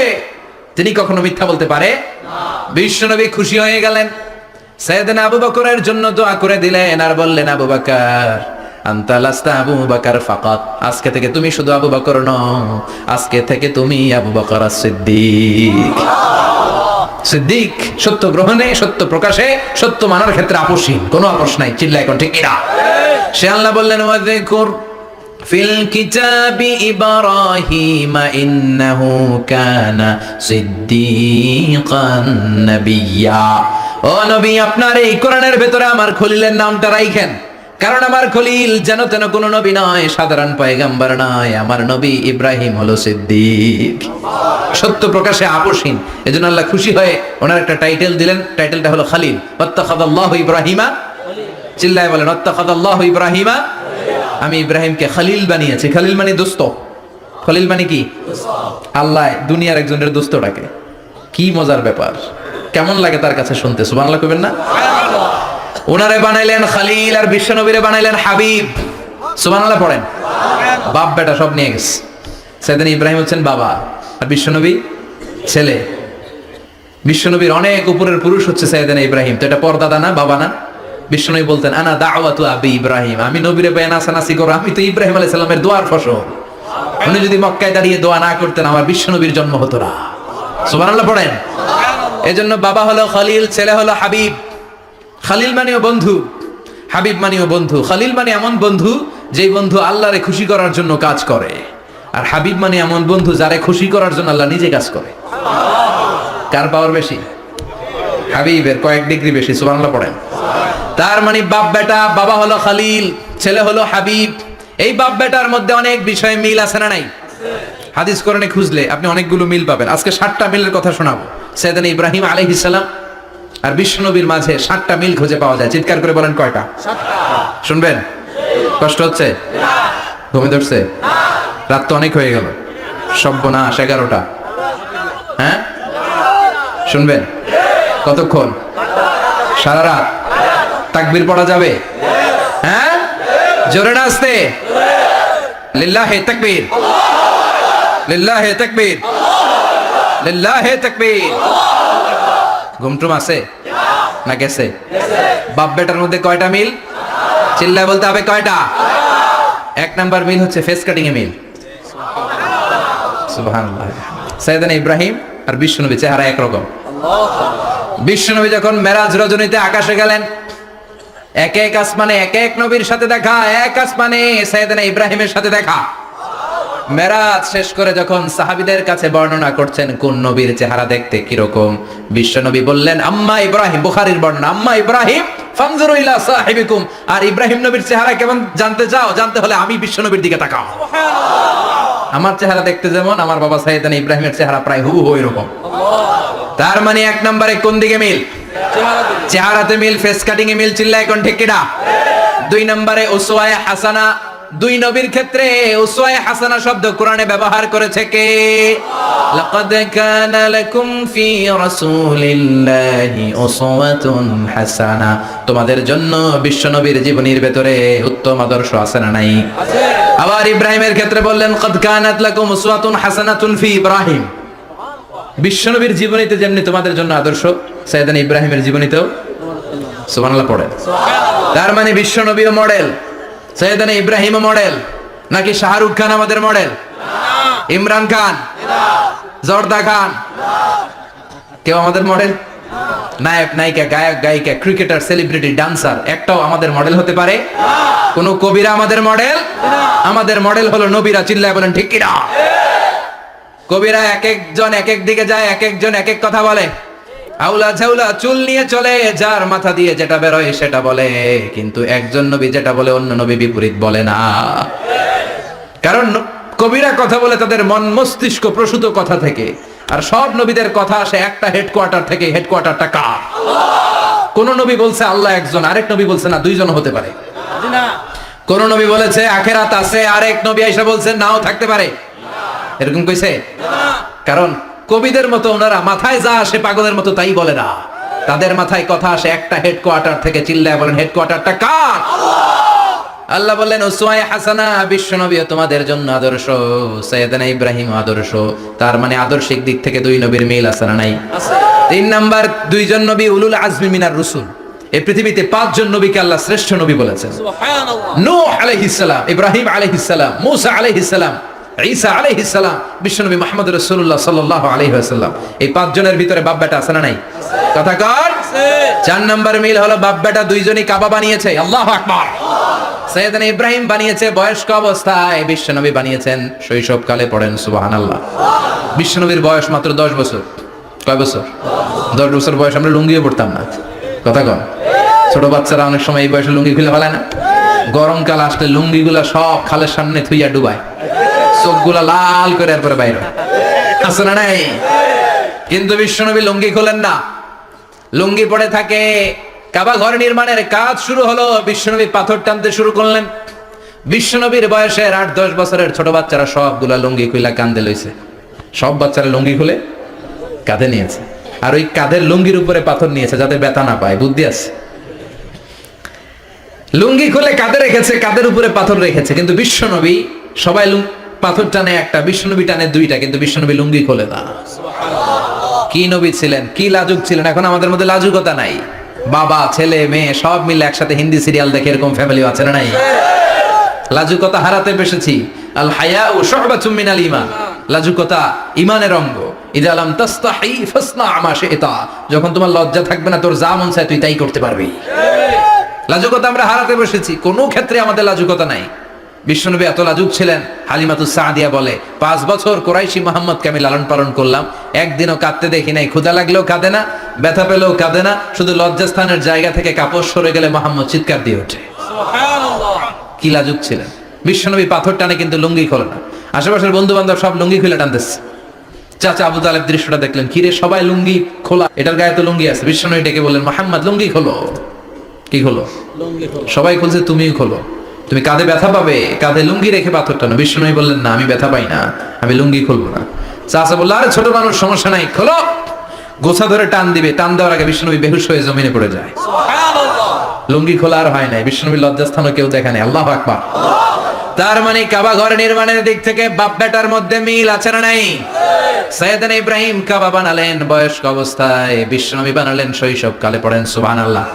তিনি কখনো মিথ্যা বলতে পারে না। বিশ্বনবী খুশি হয়ে গেলেন, সাইয়েদনা আবু বকরের জন্য দোয়া করে দিলেন আর বললেন, আবু বকর আনতা লাস্তা আবু বকর ফাকাত, আজকে থেকে তুমি শুধু আবু বকর নও, আজকে থেকে তুমি আবু বকর as-সিদ্দিক। সিদ্দিক, সত্য গ্রহণে, সত্য প্রকাশে, সত্য মানার ক্ষেত্রে আপোষহীন, কোনো আপোষ নাই। চিল্লায় কোন ঠিক কিনা? সে আল্লাহ বললেন ওয়াযকুর ফিল কিতাবি ইব্রাহিম ইন্নাহু কানা সিদ্দিকান নাবিয়্যা। ও নবী, আপনার এই কোরআনের ভেতরে আমার খলিলের নামটা রাখেন, কারণ আমার খলিল যেন তেন কোন নবী নয়, সাধারণ পয়গম্বর নয়, আমার নবী ইব্রাহিম হলো সিদ্দিক, সত্য প্রকাশে আপোষহীন। এজন্য আল্লাহ খুশি হয়ে ওনার একটা টাইটেল দিলেন, টাইটেলটা হলো খলিল। ওয়াত্তাখাযাল্লাহু ইব্রাহিমা, চিল্লায় বলেন ওয়াত্তাখাযাল্লাহু ইব্রাহিমা, আমি ইব্রাহিমকে খলিল বানিয়েছি। খলিল মানে দোস্ত, খলিল মানে কি? আল্লাহ দুনিয়ার একজনের দোস্ত ডাকে, কি মজার ব্যাপার, কেমন লাগে তার কাছে শুনতে? সুবহানাল্লাহ কইবেন না? ওনারে বানাইলেন খলিল আর বিশ্বনবীরে বানাইলেন হাবিব। সুবহানাল্লাহ পড়েন। বাপ বেটা সব নিয়ে গেছে। সাইয়েদনা ইব্রাহিম হচ্ছেন বাবা আর বিশ্বনবী ছেলে। বিশ্বনবীর অনেক উপরের পুরুষ হচ্ছে সাইয়েদনা ইব্রাহিম, তো এটা পরদাদা না, বাবা না? বিশ্বনবী বলতেন আনা দাওয়াতু আবি ইব্রাহিম, আমি নবীরে বেয়ান আসানাসি করো, আমি তো ইব্রাহিম আলাইহিস সালামের দোয়ার ফসল। উনি যদি মক্কায় দাঁড়িয়ে দোয়া না করতেন, আমার বিশ্বনবীর জন্ম হতো না। সুবহানাল্লাহ পড়েন। এজন্য বাবা হলো খলিল, ছেলে হলো হাবিব। খলিল মানেও বন্ধু, হাবিব মানেও বন্ধু। খলিল মানে এমন বন্ধু যেই বন্ধু আল্লাহরে খুশি করার জন্য কাজ করে, আর হাবিব মানে এমন বন্ধু যারে খুশি করার জন্য আল্লাহ নিজে কাজ করে। কার পাওয়ার বেশি? হাবিবের কয়েক ডিগ্রি বেশি। সুবহানাল্লাহ পড়েন। তার মানে বাপ বেটা, বাবা হলো খলিল, ছেলে হলো হাবিব। এই বাপ বেটার মধ্যে অনেক বিষয়ে মিল আছে না নাই? হাদিস কোরআনে খুঁজলে আপনি অনেকগুলো মিল পাবেন। আজকে 7টা মিলের কথা শোনাবো। সাইয়েদনা ইব্রাহিম আলাইহিস সালাম আর বিশ্বনবীর মাঝে 7টা মিল খুঁজে পাওয়া যায়। চিৎকার করে বলেন কয়টা? 7টা। শুনবেন? কষ্ট হচ্ছে? ঘুমে ধরছে? রাত তো অনেক হয়ে গেল, সর্বনাশ 11টা। হ্যাঁ শুনবেন? কতক্ষণ? সারা রাত? তাকবীর পড়া যাবে? হ্যাঁ জোরে না আস্তে? লিল্লাহি তাকবীর, লিল্লাহি তাকবীর, লিল্লাহি তাকবীর। ঘুমটুম আছে না গেছে? বাপ বেটার মধ্যে কয়টা মিল? চিল্লায় বলতে হবে কয়টা? 1 নাম্বার মিল হচ্ছে ফেস কাটিং এ মিল। সুবহানাল্লাহ। সাইয়েদনা ইব্রাহিম আর বিশ্বনবী চেহারা একরকম। বিশ্বনবী যখন মেরাজ রজনীতে আকাশে গেলেন, এক এক আসমানে এক এক নবীর সাথে দেখা, এক আসমানে সাইয়েদনা ইব্রাহিমের সাথে দেখা। মেরাজ শেষ করে যখন সাহাবীদের কাছে বর্ণনা করছেন কোন নবীর চেহারা দেখতে কিরকম, বিশ্বনবী বললেন আম্মা ইব্রাহিম, বুখারীর বর্ণনা, আম্মা ইব্রাহিম ফানজুরু ইলা সাহিবিকুম, আর ইব্রাহিম নবীর চেহারা কেমন জানতে চাও? জানতে হলে আমি বিশ্বনবীর দিকে তাকাও। আমার চেহারা দেখতে যেমন, আমার বাবা সাইয়েদনা ইব্রাহিমের চেহারা প্রায় হুবহু এরকম। তার মানে 1 নম্বরে কোন দিকে মিল? চেহারাতে মিল, ফেস কাটিং এ মিল। চিল্লায় কোন ঠিক কিনা? 2 নম্বরে উসওয়ায়ে হাসানা। 2 নবীর ক্ষেত্রে উসওয়ায়ে হাসানা শব্দ কোরআনে ব্যবহার করেছে কে? লাকাদ কানা লাকুম ফি রাসূলিল্লাহি উসওয়াতুন হাসানা, তোমাদের জন্য বিশ্বনবীর জীবনীর ভেতরে উত্তম আদর্শ আছে না নাই? আছে। আবার ইব্রাহিমের ক্ষেত্রে বললেন কাদ কানাত লাকুম উসওয়াতুন হাসানাতুন ফি ইব্রাহিম, বিশ্বনবীর জীবনীতে যেমনি তোমাদের জন্য আদর্শ, সাইয়েদানা ইব্রাহিমের জীবনীতেও সুবহানাল্লাহ পড়েন। তার মানে বিশ্বনবীও মডেল, সাইয়েদানা ইব্রাহিমও মডেল। নাকি শাহরুখ খান আমাদের মডেল? ইমরান খান, জর্দা খান, কেউ আমাদের মডেল? নায়ক নায়িকা, গায়ক গায়িকা, ক্রিকেটার, সেলিব্রিটি, ডান্সার একটাও আমাদের মডেল হতে পারে? কোন কবিরা আমাদের মডেল? আমাদের মডেল হলো নবীরা। চিল্লায় বলেন ঠিক কিনা? কবিরা এক একজন এক এক দিকে যায়, এক একজন এক এক কথা বলে। আউলা ঝাউলা চুল নিয়ে চলে, যার মাথা দিয়ে যেটা বেরোয় সেটা বলে, কিন্তু একজন নবী যেটা বলে অন্য নবী বিপরীত বলে না। কারণ কবিরা কথা বলে তাদের মন মস্তিষ্ক প্রসূত কথা থেকে, আর সব নবীদের কথা আসে একটা হেডকোয়ার্টার থেকে। হেডকোয়ার্টারটা কার? কোন নবী বলছে আল্লাহ একজন, আরেক নবী বলছে না দুইজন হতে পারে। কোন নবী বলেছে আখেরাত আছে, আরেক নবী আইসা বলছে নাও থাকতে পারে। এরকম কইছে? কারণ কবিদের মতো ওনারা মাথায় যা আসে পাগলের মতো তাই বলে না। তাদের মাথায় কথা আসে একটা হেডকোয়ার্টার থেকে। চিল্লায় বলেন হেডকোয়ার্টারটা কার? আল্লাহ বললেন উসওয়ায়ে হাসানা, বিশ্বনবী তোমাদের জন্য আদর্শ, সাইয়েদানা ইব্রাহিম আদর্শ। তার মানে আদর্শিক দিক থেকে দুই নবীর মিল আছে না নাই? তিন নাম্বার, দুইজন নবী উলুল আজমি মিনার রাসূল। এই পৃথিবীতে পাঁচজন নবীকে আল্লাহ শ্রেষ্ঠ নবী বলেছেন। সুবহানাল্লাহ। নূহ আলাইহিস সালাম, ইব্রাহিম আলাইহিস সালাম, মূসা আলাইহিস সালাম, ঈসা আলাইহিস সালাম, বিশ্বনবী মুহাম্মদ রাসূলুল্লাহ সাল্লাল্লাহু আলাইহি ওয়াসাল্লাম। এই পাঁচজনের ভিতরে বাপ বেটা আছে না নাই? কথা কর। চার নাম্বার মিল হলো বাপ বেটা দুইজনই কাবা বানিয়েছে। আল্লাহু আকবার। সাইয়েদানা ইব্রাহিম বানিয়েছে বয়স্ক অবস্থায়, বিশ্বনবী বানিয়েছেন শৈশবকালে। পড়েন সুবহানাল্লাহ। বিশ্বনবীর বয়স মাত্র 10 বছর। কয় বছর? 10 বছর বয়স আমরা লুঙ্গিও পড়তাম না। কথা কন। ছোট বাচ্চারা অনেক সময় এই বয়সে লুঙ্গি খুলে ফেলায় না? গরমকাল আসলে লুঙ্গিগুলা সব খালের সামনে থুইয়া ডুবায়, চোখগুলা লাল করে এরপরে বাইরে আছে না নাই? কিন্তু বিশ্বনবী লুঙ্গি খোলেন না, লুঙ্গি পড়ে থাকে। কাবা ঘর নির্মাণের কাজ শুরু হলো, বিশ্বনবী পাথর টানতে শুরু করলেন। বিশ্বনবীর বয়সের 8-10 বছরের ছোট বাচ্চারা সবগুলা লুঙ্গি খুলে কাঁধে লইছে। সব বাচ্চারা লুঙ্গি খুলে কাঁধে নিয়েছে, আর ওই কাঁধের লুঙ্গির উপরে পাথর নিয়েছে যাতে ব্যথা না পায়। বুদ্ধি আছে। লুঙ্গি খুলে কাঁধে রেখেছে, কাঁধের উপরে পাথর রেখেছে। কিন্তু বিশ্বনবী, সবাই পাথর টানে একটা, বিশ্বনবী টানে দুইটা, কিন্তু বিশ্বনবী লুঙ্গি খোলে না। কি নবী ছিলেন, কি লাজুক ছিলেন। এখন আমাদের মধ্যে লাজুকতা নাই। বাবা ছেলে মেয়ে সব মিলে একসাথে হিন্দি সিরিয়াল দেখে, এরকম ফ্যামিলি আছে না নাই? লাজুকতা হারাতে বসেছি। আল হায়াউ শু'বাতুম মিনাল ঈমান। লাজুকতা ঈমানের অঙ্গ। ইযা লাম তাস্তাহি ফাসনা মা শি'তা। যখন তোমার লজ্জা থাকবে না, তোর যা মন চায় তুই তাই করতে পারবি। লাজুকতা আমরা হারাতে বসেছি, কোনো ক্ষেত্রে আমাদের লাজুকতা নাই। বিশ্বনবী এত লাজুক ছিলেন, হালিমাতুস সাদিয়া বলে 5 বছর কুরাইশি মুহাম্মদকে আমি লালন পালন করলাম, একদিনও কাঁদতে দেখি নাই। ক্ষুধা লাগলেও কাঁদে না, ব্যথা পেলেও কাঁদে না। শুধু লজ্জাস্থানের জায়গা থেকে কাপড় সরে গেলে মুহাম্মদ চিৎকার দিয়ে ওঠে। সুবহানাল্লাহ। কি লাজুক ছিলেন। বিশ্বনবী পাথর টানে কিন্তু লুঙ্গি খোলে না। আশেপাশের বন্ধু বান্ধব সব লুঙ্গি খুলে টানতেছে। চাচা আবু তালেব দৃশ্যটা দেখলেন, কিরে সবাই লুঙ্গি খোলা, এটার গায়ে তো লুঙ্গি আছে। বিশ্বনবী ডেকে বললেন, মুহাম্মদ লুঙ্গি খোলো। কি খোলো? সবাই খুলছে, তুমিও খোলো। তুমি কাঁধে ব্যথা পাবে, কাঁধে লুঙ্গি রেখে পাথর টানো। বিশ্বনবী বললেন, না আমি ব্যথা পাই না, আমি লুঙ্গি খুলবো না। চাচা বললো, আরে ছোট মানুষ, সমস্যা নাই, খোলো। গোছা ধরে টান দিবে, টান দেওয়ার আগে বিশ্বনবী বেহুশ হয়ে জমিনে পড়ে যায়। লুঙ্গি খোলা আর হয় নাই। বিশ্বনবী লজ্জাস্থানও কেউ দেখে নাই। আল্লাহু আকবার। তার মানে কাবা ঘর নির্মাণের দিক থেকে বাপ বেটার মধ্যে মিল আছে না নাই? সাইয়েদানা ইব্রাহিম কাবা বানালেন বয়স্ক অবস্থায়, বিশ্বনবী বানালেন শৈশবকালে। পড়েন সুবহানাল্লাহ।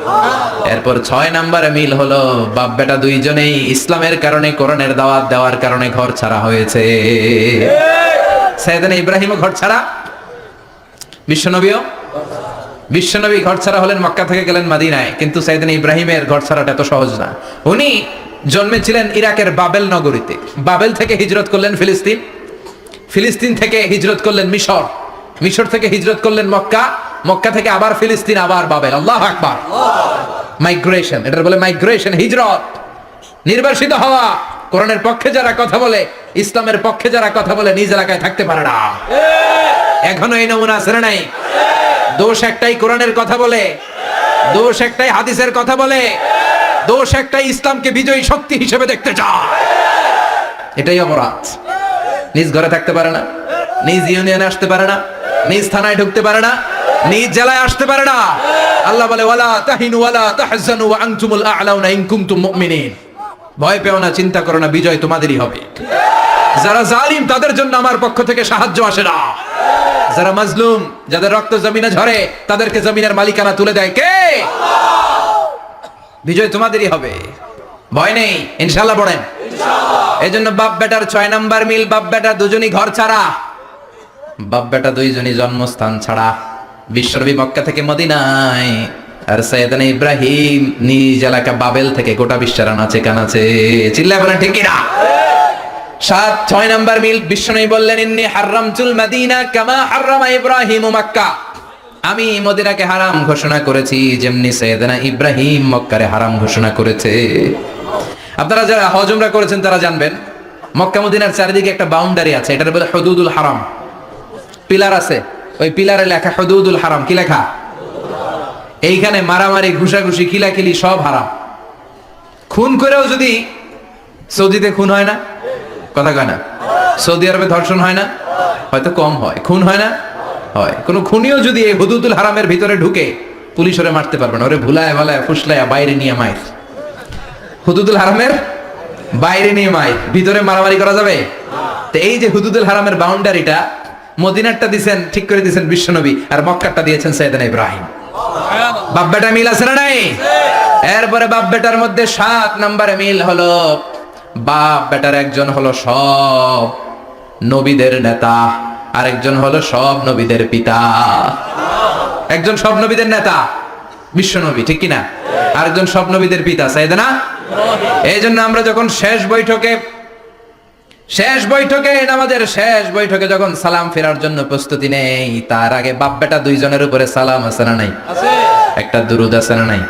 এরপর 6 নম্বরে মিল হলো বাপ বেটা দুইজনেই ইসলামের কারণে, কোরআনের দাওয়াত দেওয়ার কারণে ঘর ছাড়া হয়েছে। সাইয়েদানা ইব্রাহিমও ঘর ছাড়া, বিশ্বনবীও। বিশ্বনবী ঘর ছাড়া হলেন, মক্কা থেকে গেলেন মদিনায়। কিন্তু সাইয়েদানা ইব্রাহিমের ঘর ছাড়াটা এত সহজ না। উনি জন্মেছিলেন ইরাকের বাবেল নগরীতে। বাবেল থেকে হিজরত করলেন ফিলিস্তিন, ফিলিস্তিন থেকে হিজরত করলেন মিশর, মিশর থেকে হিজরত করলেন মক্কা, মক্কা থেকে আবার ফিলিস্তিন, আবার বাবেল। আল্লাহু আকবার। মাইগ্রেশন, এটার বলে মাইগ্রেশন, হিজরত। নির্বাসিত হওয়া। কোরআনের পক্ষে যারা কথা বলে, ইসলামের পক্ষে যারা কথা বলে, নিজ এলাকায় থাকতে পারে না। এখনো এই নমুনা আছে না নাই? দোষ একটাই, কোরআনের কথা বলে। দোষ একটাই, হাদিসের কথা বলে। দোষ একটাই, ইসলামকে বিজয়ী শক্তি হিসেবে দেখতে চায়। এটাই অপরাধ। নিজ ঘরে থাকতে পারে না, নিজ ইউনিয়নে আসতে পারে না, নিজ থানায় ঢুকতে পারে না, নিজ জেলায় আসতে পারে না। আল্লাহ বলে, ওয়ালা তাহিনু ওয়ালা তাহজানু ওয়া আনতুমুল আ'লাউনা ইন কুনতুম মুমিনিন। ভয় পেও না, চিন্তা করো না, বিজয় তোমাদেরই হবে। যারা জালিম তাদের জন্য আমার পক্ষ থেকে সাহায্য আসে না। যারা মাজলুম, যাদের রক্ত জমিনে ঝরে, তাদেরকে জমিনের মালিকানা তুলে দেয় কে? বিজয় তোমাদেরই হবে, ভয় নেই, ইনশাআল্লাহ পড়েন। এজন্য বাপ বেটার 6 নাম্বার মিল, বাপ বেটা দুজনই ঘর ছাড়া, বাপ বেটা দুইজনই জন্মস্থান ছাড়া। বিশ্বনবী মক্কা থেকে মদিনায়, আর সাইয়েদনা ইব্রাহিম নিজ এলাকা বাবেল থেকে গোটা বিশ্বের আনাচে কানাচে। চিল্লায় বলেন ঠিক কিনা? 6 নাম্বার মিল, বিশ্বনবী বললেন ইন্নী হারামতুল মদিনা কামা হারামা ইব্রাহিম মক্কা। আমি মদিনাকে হারাম ঘোষণা করেছি যেমনি সাইয়েদনা ইব্রাহিম মক্কারে হারাম ঘোষণা করেছে। আপনারা যারা হজ উমরা করেছেন তারা জানবেন, মক্কা মদিনার চারিদিকে একটা বাউন্ডারি আছে, এটার বলে হুদুদুল হারাম। পিলার আছে, ওই পিলারে লেখা হুদুদুল হারাম। কি লেখা? এইখানে মারামারি, ঘুষাঘুষি, খিলাখিলি সব হারাম। খুন করেও যদি, সৌদিতে খুন হয় না? কথা কয় না? সৌদি আরবে ধর্ষণ হয় না? হয়তো কম হয়। খুন হয় না? হয়। কোন খুনিও যদি এই হুদুদুল হারামের ভিতরে ঢুকে, পুলিশ ওরে মারতে পারবে না। ওরে ভুলায় ভালায় ফুসলায় বাইরে নিয়ে মাইর। হুদুদুল হারামের বাইরে নিয়ে মাইর, ভিতরে মারামারি করা যাবে? তো এই যে হুদুদুল হারামের বাউন্ডারিটা, মদিনারটা দিয়েছেন, ঠিক করে দিয়েছেন বিশ্বনবী, আর মক্কারটা দিয়েছেন সাইয়েদনা ইব্রাহিম। বাপ বেটা মিল আছে না নাই? এরপরে বাপ বেটার মধ্যে 7 নম্বরে মিল হলো, বাপ বেটার একজন হলো সব নবীদের নেতা, আরেকজন হলো সব নবীদের পিতা। একজন সব নবীদের নেতা বিশ্বনবী, ঠিক কিনা? আরেকজন সব নবীদের পিতা সাইয়েদনা। এই জন্য আমরা যখন শেষ বৈঠকে নামাজের শেষ বৈঠকে যখন সালাম ফেরার জন্য প্রস্তুতি নেই, তার আগে বাপ বেটা দুইজনের উপরে সালাম আছে না নাই? একটা দুরুদ আছে না নাই?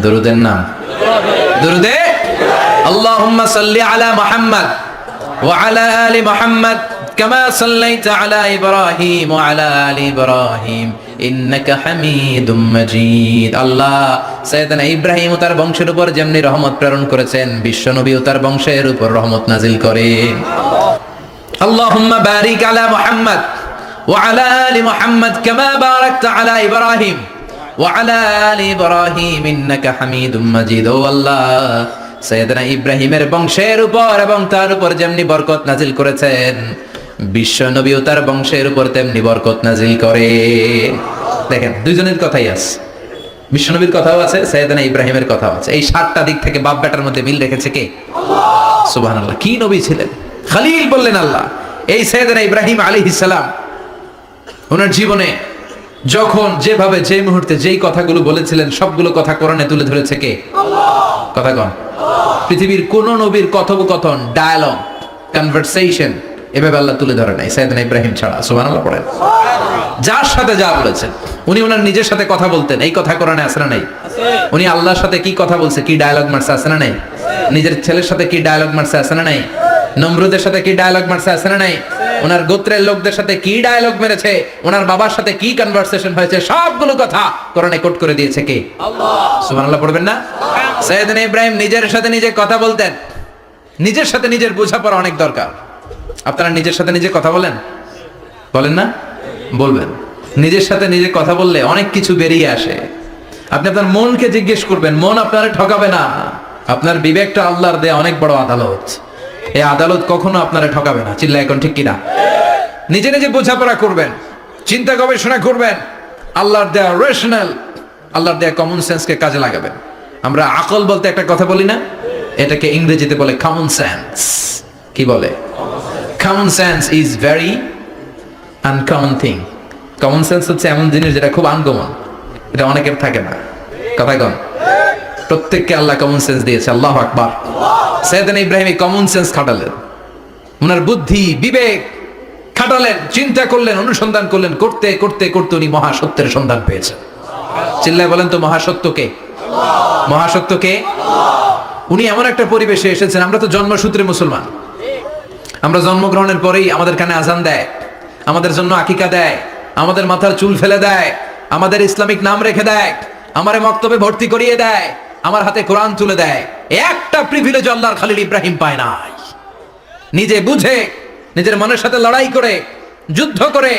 দুরুদের নাম দুরুদে আল্লাহুম্মা সাল্লি আলা মুহাম্মদ ওয়া আলা আলি মুহাম্মদ কামা সাল্লাইতা আলা ইব্রাহিম ওয়া আলা আলি ইব্রাহিম ইন্নাকা হামিদুম মাজিদ। আল্লাহ সাইয়েদনা ইব্রাহিম ও তার বংশের উপর যেমনি রহমত প্রেরণ করেছেন, বিশ্বনবী ও তার বংশের উপর রহমত নাজিল করেন। আল্লাহুম্মা বারিক আলা মুহাম্মদ ওয়া আলা আলি মুহাম্মদ কামা বারাকতা আলা ইব্রাহিম ওয়া আলা আলি ইব্রাহিম ইন্নাকা হামিদুম মাজিদ। ও আল্লাহ, সাইয়েদনা ইব্রাহিমের বংশের উপর এবং তার উপর যেমনি বরকত নাজিল করেছেন, বিশ্ব নবী ও তার বংশের উপর তেমনি বরকত নাজিল করে। দেখেন, দুইজনের কথাই আছে, বিশ্ব নবীর কথাও আছে, সাইয়েদনা ইব্রাহিমের কথাও আছে। এই 7টা দিক থেকে বাপ বেটার মধ্যে মিল রেখেছে কে? সুবহানাল্লাহ। কি নবী ছিলেন? খলিল বললেন আল্লাহ। এই সাইয়েদনা ইব্রাহিম আলাইহিস সালাম ওনার জীবনে যখন যেভাবে যে মুহূর্তে যেই কথাগুলো বলেছিলেন, সবগুলো কথা কোরআনে তুলে ধরেছে কে? কথা কন। পৃথিবীর কোন নবীর কথোপকথন, ডায়ালগ, কনভারসেশন এভাবে আল্লাহ তুলে ধরে নাই সাইয়েদনা ইব্রাহিম ছাড়া। সুবহানাল্লাহ পড়েন। যার সাথে যা বলেছেন, উনি ওনার নিজের সাথে কথা বলতেন, এই কথা কোরআনে আছে না নাই? উনি আল্লাহর সাথে কি কথা বলছে, কি ডায়ালগ মারছে, আছে না নাই? নিজের ছেলের সাথে কি ডায়ালগ মারছে, আছে না নাই? নমরুদের সাথে কি ডায়ালগ মারছে, আছে না নাই? ওনার গোত্রের লোকদের সাথে কি ডায়ালগ মেরেছে, ওনার বাবার সাথে কি কনভারসেশন হয়েছে, সবগুলো কথা কোরআনে কোট করে দিয়েছে কে? আল্লাহ। সুবহানাল্লাহ পড়বেন না? সাইয়েদনা ইব্রাহিম নিজের সাথে নিজে কথা বলতেন। নিজের সাথে নিজের বোঝাপড়া অনেক দরকার। আপনারা নিজের সাথে নিজে কথা বলেন? বলেন না? বলবেন। নিজের সাথে নিজে কথা বললে অনেক কিছু বেরিয়ে আসে। আপনি আপনার মনকে জিজ্ঞেস করবেন, মন আপনারে ঠকাবে না। আপনার বিবেকটা আল্লাহর দেয়া অনেক বড় আদালত, এই আদালত কখনো আপনারে ঠকাবে না। চিল্লা এখন ঠিক কিনা? নিজে নিজে বোঝাপড়া করবেন, চিন্তা গবেষণা করবেন, আল্লাহর দেয়া রেশনাল, আল্লাহর দেয়া কমন সেন্সকে কাজে লাগাবেন। আমরা আকল বলতে একটা কথা বলি না, এটাকে ইংরেজিতে বলে কমন সেন্স। কি বলে? Common sense is very uncommon thing. Common sense হচ্ছে এমন জিনিস যেটা খুব আনকমন, এটা অনেকের থাকে না। কথা কন। প্রত্যেককে আল্লাহ কমন সেন্স দিয়েছে। আল্লাহু আকবার। সাইয়েদনা ইব্রাহিম এই কমন সেন্স খাটালেন, ওনার বুদ্ধি বিবেক খাটালেন, চিন্তা করলেন, অনুসন্ধান করলেন, করতে করতে করতে উনি মহাসত্যের সন্ধান পেয়েছেন। চিল্লায় বলেন তো মহাসত্যকে? মহাসত্যকে? উনি এমন একটা পরিবেশে এসেছেন, আমরা তো জন্মসূত্রে মুসলমান, আমরা জন্মগ্রহণের পরেই আমাদের কানে আজান দেয়, আমাদের জন্য আকিকা দেয়, আমাদের মাথার চুল ফেলে দেয়, আমাদের ইসলামিক নাম রেখে দেয়, আমারে মক্তবে ভর্তি করিয়ে দেয়, আমার হাতে কোরআন তুলে দেয়। একটা প্রিভিলেজ আল্লাহর খলিল ইব্রাহিম পায় নাই। নিজে বুঝে, নিজের মনের সাথে লড়াই করে, যুদ্ধ করে,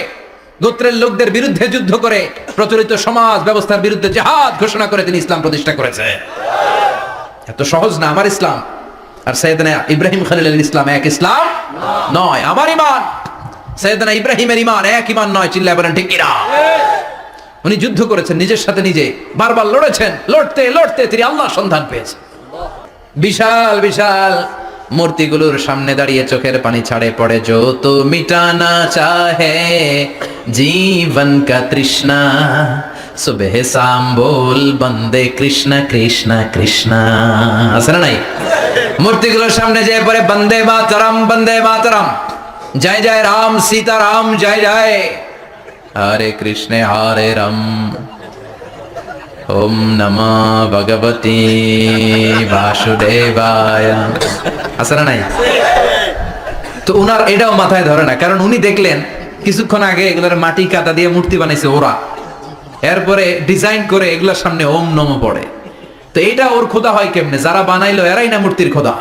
গোত্রের লোকদের বিরুদ্ধে যুদ্ধ করে, প্রচলিত সমাজ ব্যবস্থার বিরুদ্ধে জিহাদ ঘোষণা করে তিনি ইসলাম প্রতিষ্ঠা করেছে। এত সহজ না আমার ইসলাম আর সাইয়েদনা ইব্রাহিম খলিলের ইসলাম এক ইসলাম নয়। আমার ঈমান সাইয়েদনা ইব্রাহিমের ঈমান এক ঈমান নয়, চিল্লায় বলেন ঠিক কিনা? উনি যুদ্ধ করেছেন নিজের সাথে নিজে, বারবার লড়েছেন, লড়তে লড়তে তিনি আল্লাহর সন্ধান পেয়েছেন। বিশাল বিশাল মূর্তিগুলোর সামনে দাঁড়িয়ে চোখের পানি ছাড়ে পড়ে, जो तो मिटाना चाहे जीवन का तृष्णा सुबह शाम बोल बंदे कृष्ण कृष्ण कृष्ण। আছে না নাই? মূর্তিগুলোর সামনে যেয়ে পড়ে বন্দে মাতরম বন্দে মাতরম, জয় জয় রাম সীতা রাম জয় জয়, হরে কৃষ্ণ হরে রাম, ওম নমঃ ভগবতে বাসুদেবায়। আছে না নাই? তো উনার এটাও মাথায় ধরে না, কারণ উনি দেখলেন কিছুক্ষণ আগে এগুলোর মাটি কাদা দিয়ে মূর্তি বানাইছে ওরা, এরপরে ডিজাইন করে এগুলোর সামনে ওম নমঃ পড়ে। তো এটা ওর খোদা হয় কেমনে? যারা বানাইলো এরাই না মূর্তির খোদা।